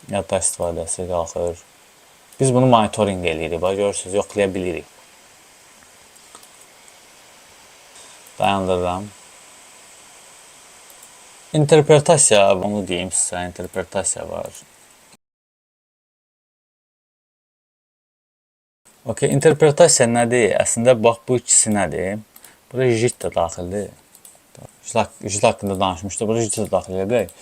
Yadda istifadəsi qalxır. Biz bunu monitoring edirik. Bax, görürsünüz, yoxlaya bilirik. Dayandırıram. İnterpretasiya, onu deyim sizə, interpretasiya var. Okay, interpretasiya nədir? Əslində, bax, bu ikisi nədir? Burada JIT də daxildir. JIT haqqında danışmışdı, burada JIT də daxil edək.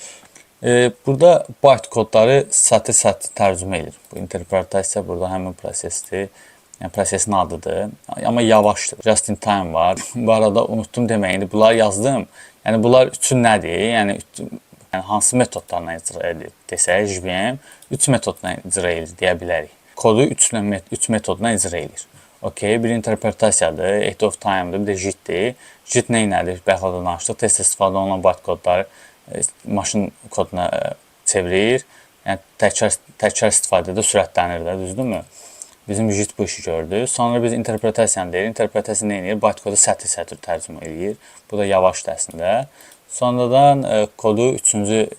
Burada byte kodları sətir tərcümə edir. Bu interpretasiya burada həmin prosesdir. Yəni, prosesin adıdır. Amma yavaşdır. Just in time var. Bu arada unuttum deməyini. Bunları yazdım. Yəni, bunlar üçün nədir? Yəni, hansı metodlarla icra edir desək, JVM 3 metodla icra edir deyə bilərik. Kodu 3 metodla icra edir. Okay, bir interpretasiyadır, ahead of time'dır, bir də JIT-dir. JIT nədir? Bəxədə danışdıq. Tez istifadə olunan byte kodları maşın koduna çevirir. Yəni, təkrar istifadədə sürətlənir də, düzdürmü? Bizim JIT bu işi gördü. Sonra biz interpretasiyanı deyir. Interpretasiya nə edir? Byte kodu sətir tərcümə edir. Bu da yavaşdır əslində. Sonradan kodu 3-cü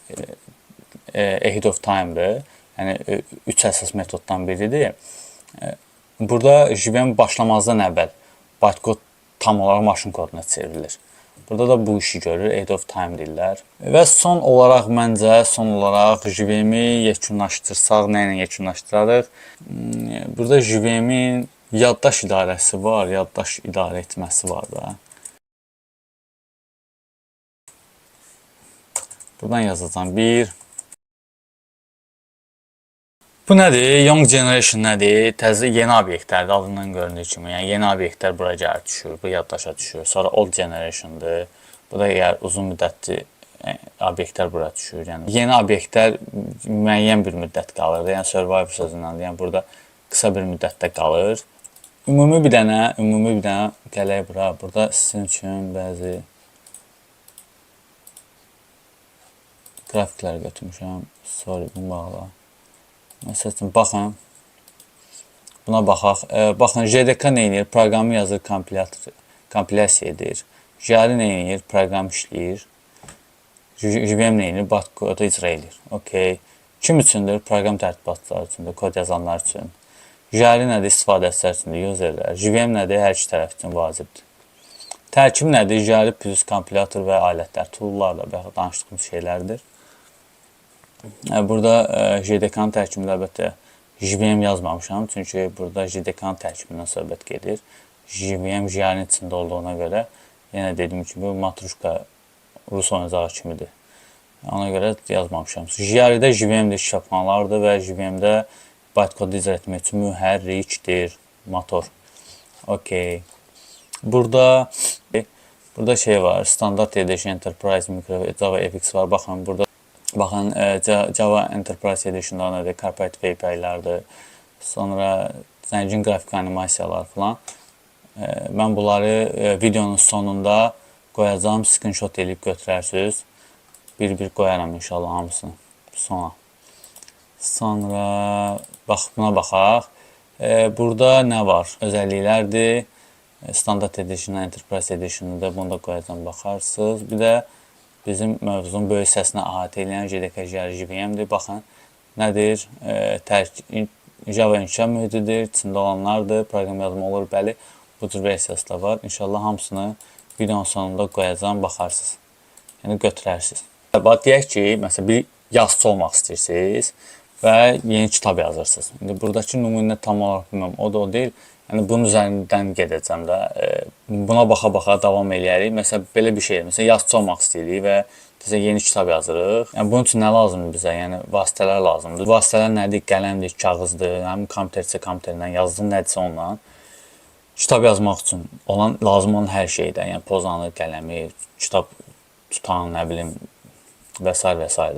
ahead of time'dır. Yəni 3 əsas metoddan biridir. Burada JVM başlamazdan əvvəl byte kod tam olaraq maşın koduna çevrilir. Burada da bu işi görür, ahead of time deyirlər. Və son olaraq məncə, JVM-i yekunlaşdırsaq, nə ilə yekunlaşdırarıq? Burada JVM-in yaddaş idarəsi var, yaddaş idarə etməsi var da. Buradan yazacağım 1. Bu nədir? Young Generation nədir? Təzə yeni obyektlərdir, adından göründüyü kimi. Yəni, yeni obyektlər bura gəlir düşür, bu yaddaşa düşür. Sonra Old Generation'dır. Bu da uzun müddətli obyektlər bura düşür. Yəni, yeni obyektlər müəyyən bir müddət qalır. Yəni, survivor sözündən, yəni burada qısa bir müddətdə qalır. Ümumi bir dənə gələk bura. Burada sizin üçün bəzi qrafiklər götürmüşəm. Sorry, bunu bağla. Məsəl üçün, baxın. Buna baxaq. Baxın, JDK nə edir? Proqramı yazır, kompilyasiya edir. JARI nə edir? Proqram işləyir. JVM nə edir? Byte kodu icra edir. Okay. Kim üçündür? Proqram tərtibatçıları üçündür, kod yazanlar üçün. JARI nədir? İstifadəçilər üçündür, userlər. JVM nədir? Hər iki tərəf üçün vacibdir. Tərkib nədir? JARI plus kompilyator və alətlər, toollar da danışdığımız şeylərdir. Burada JDK-nın tərkibində əlbəttə JVM yazmamışam. Çünki burada JDK-nın tərkibindən söhbət gedir. JVM JARI-nin içində olduğuna görə, yenə dediyim kimi, matruşka rus oyuncağı kimidir. Ona görə yazmamışam. JARI-də JVM-də şapkanlardır və JVM-də byte kodu icra etmək üçün mühərrikdir, motor. Okay. Burada şey var, Standard Edition, Enterprise, Micro, Java FX var. Baxın, Java Enterprise Edition'da nədir? Corporate API-lərdir. Sonra zəngin qrafik animasiyalar falan. Mən bunları videonun sonunda qoyacağım, screenshot edib götürərsiniz. bir-bir qoyaram inşallah hamısını sona. Sonra bax buna baxaq. Burada nə var? Özəlliklərdir. Standart Edition, Enterprise Edition'da bunda qoyacam baxarsınız. Bir də bizim mövzunun böyük hissəsinə əhatə edən JDK JVM-dir. Baxın, nədir? Java inkişaf mühitidir, içində olanlardır, proqram yazma olur, bəli, bu cür versiyası da var. İnşallah hamısını videonun sonunda qoyacam, baxarsınız. Yəni götürərsiniz. Bax, deyək ki, məsələn, bir yazıçı olmaq istəyirsiniz və yeni kitab yazırsınız. İndi buradakı nümunə tam olaraq bilməm, o da o deyil. Yəni bunun üzərindən gedəcəm də. Buna baxa-baxa davam eləyərik. Məsələn, belə bir şey, məsələn, yazıçı olmaq istəyirik və desək yeni kitab yazırıq. Yəni bunun üçün nə lazımdır bizə? Yəni vasitələr lazımdır. Vasitələr nədir? Qələmdir, kağızdır, həm kompütersə kompüterlə, yazdığın nədirsə onunla. Kitab yazmaq üçün lazım olan hər şeydən, yəni pozanı, qələmi, kitab tutan, nə bilim və s. və s.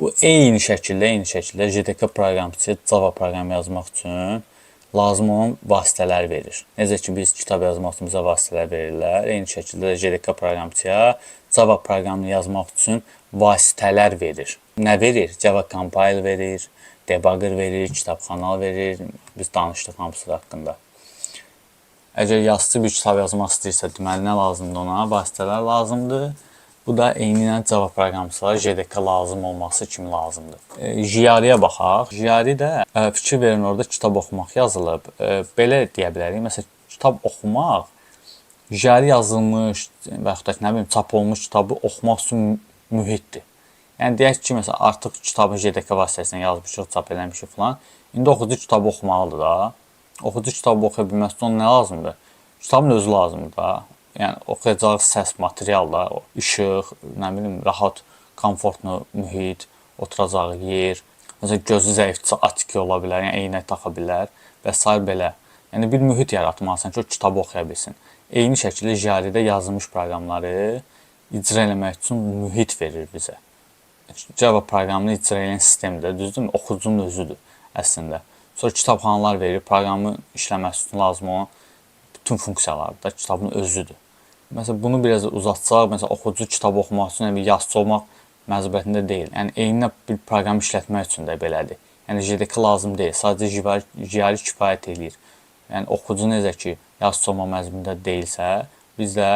Bu eyni şəkildə JDK proqramçısı Java proqram yazmaq üçün lazım olan vasitələr verir. Necə ki biz kitab yazmaq üçün bizə vasitələr verirlər. Eyni şəkildə JDK proqramçıya Java proqramını yazmaq üçün vasitələr verir. Nə verir? Java Compile verir, debugger verir, kitabxana verir. Biz danışdıq hamısı haqqında. Əgər yazıçı bir kitab yazmaq istəyirsə, deməli nə lazımdır ona? Vasitələr lazımdır. Bu da eynilə Java proqramçılara JDK lazım olması kimi lazımdır. JR'yə baxaq. JR də fikir verin, orada kitab oxumaq yazılıb. Belə deyə bilərik. Məsələn, kitab oxumaq JR yazılmış və yaxud da nə bilim çap olmuş kitabı oxumaq üçün mühitdir. Yəni deyək ki, məsələn, artıq kitabı JDK vasitəsilə yazmışıq, çap eləmişik falan. İndi oxucu kitabı oxumalıdır da. Oxucu kitabı oxuya bilməsi üçün ona nə lazımdır? Kitabın özü lazımdır da. Yəni oxuyacağı səs, material da, işıq, nə bilim, rahat, komfortlu mühit, oturacağı yer. Məsələn, gözü zəifdirsə atik ola bilər, yəni eynək taxa bilər və s. belə. Yəni bir mühit yaratmalısan ki, o kitabı oxuya bilsin. Eyni şəkildə JR'də yazılmış proqramları icra eləmək üçün mühit verir bizə. Java proqramını icra edən sistemdir, düzdürmü? Oxucunun özüdür əslində. Sonra kitabxanalar verir, proqramı işləməsi üçün lazım olan bütün funksiyalar da kitabın özüdür. Məsələn, bunu biraz uzatsaq, məsələn, oxucu kitabı oxumaq üçün bir yazıçı olmaq məcburiyyətində deyil. Yəni, eyni bir proqram işlətmək üçün də belədir. Yəni, JDK lazım deyil, sadəcə JR kifayət eləyir. Yəni, oxucu necə ki, yazıçı olmaq məcburiyyətində deyilsə, biz də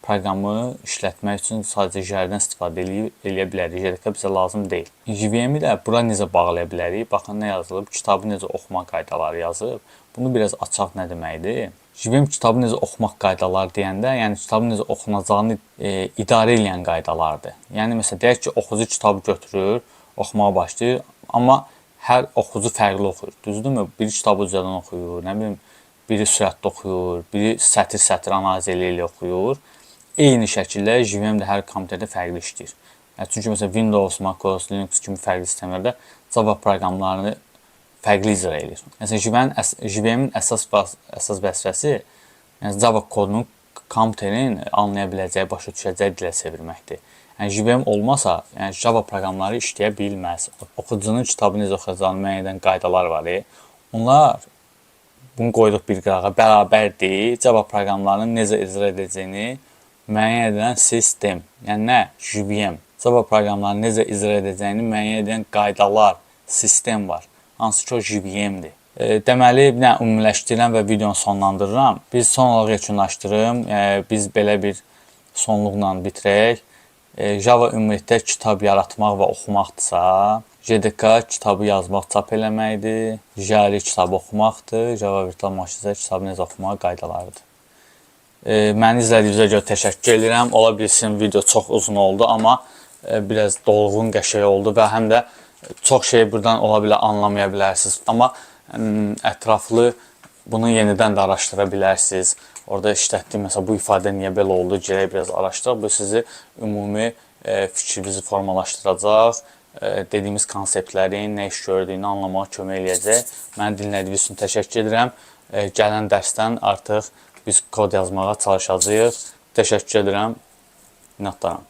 proqramı işlətmək üçün sadəcə JR-dən istifadə eləyə bilərik. JDK bizə lazım deyil. JVM-i də bura necə bağlaya bilərik? Baxın, nə yazılıb? Kitabı necə oxumaq qaydaları yazıb. Bunu biraz açaq nə deməkdir? JVM kitabı necə oxumaq qaydaları deyəndə, yəni kitabın necə oxunacağını idarə edən qaydalardır. Yəni, məsələn, deyək ki, oxucu kitabı götürür, oxumağa başlayır, amma hər oxucu fərqli oxuyur. Düzdürmü? Biri kitabı ucadan oxuyur, nə bilim, biri sürətli oxuyur, biri sətir-sətir analiz elə oxuyur. Eyni şəkildə JVM də hər kompüterdə fərqli işləyir. Çünki məsələn, Windows, MacOS, Linux kimi fərqli sistemlərdə Java proqramlarını fərqli icra edir. Məsələn, JVM-in əsas vəzifəsi Java kodunun kompüterin anlaya biləcəyi, başa düşəcəyi dilə çevirməkdir. Yəni, JVM olmasa, Java proqramları işləyə bilməz. Oxucunun kitabı necə oxuyacağını müəyyən edən qaydalar var. Onlar, bunu qoyduq bir qırağa, bərabərdir. Java proqramlarının necə icra edəcəyini müəyyən edən sistem. Yəni, nə? JVM. Java proqramlarını necə icra edəcəyini müəyyən edən qaydalar, sistem var. Hansı ki o JVM-dir. Deməli, ümumiləşdirirəm və videonu sonlandırıram. Biz son olaraq yekunlaşdırım. Biz belə bir sonluqla bitirək. Java ümumiyyətlə kitab yaratmaq və oxumaqdırsa, JDK kitabı yazmaq, çap eləməkdir. JR kitabı oxumaqdır. Java virtual maşinə kitabı necə oxumaq qaydalarıdır. Məni izlədiyinizə görə təşəkkür edirəm. Ola bilsin video çox uzun oldu, amma biraz dolğun, qəşəng oldu və həm də çox şey buradan ola bilər anlamaya bilərsiniz. Amma ətraflı bunu yenidən də araşdıra bilərsiniz. Orada işlətdiyim, məsələn, bu ifadə niyə belə oldu, gələk biraz araşdıraq. Bu sizi ümumi fikrinizi formalaşdıracaq. Dediyimiz konseptlərin nə iş gördüyünü anlamağa kömək eləyəcək. Məni dinlədiyiniz üçün təşəkkür edirəm. Gələn dərsdən artıq biz kod yazmağa çalışacağıq. Təşəkkür edirəm. Minnətdaram.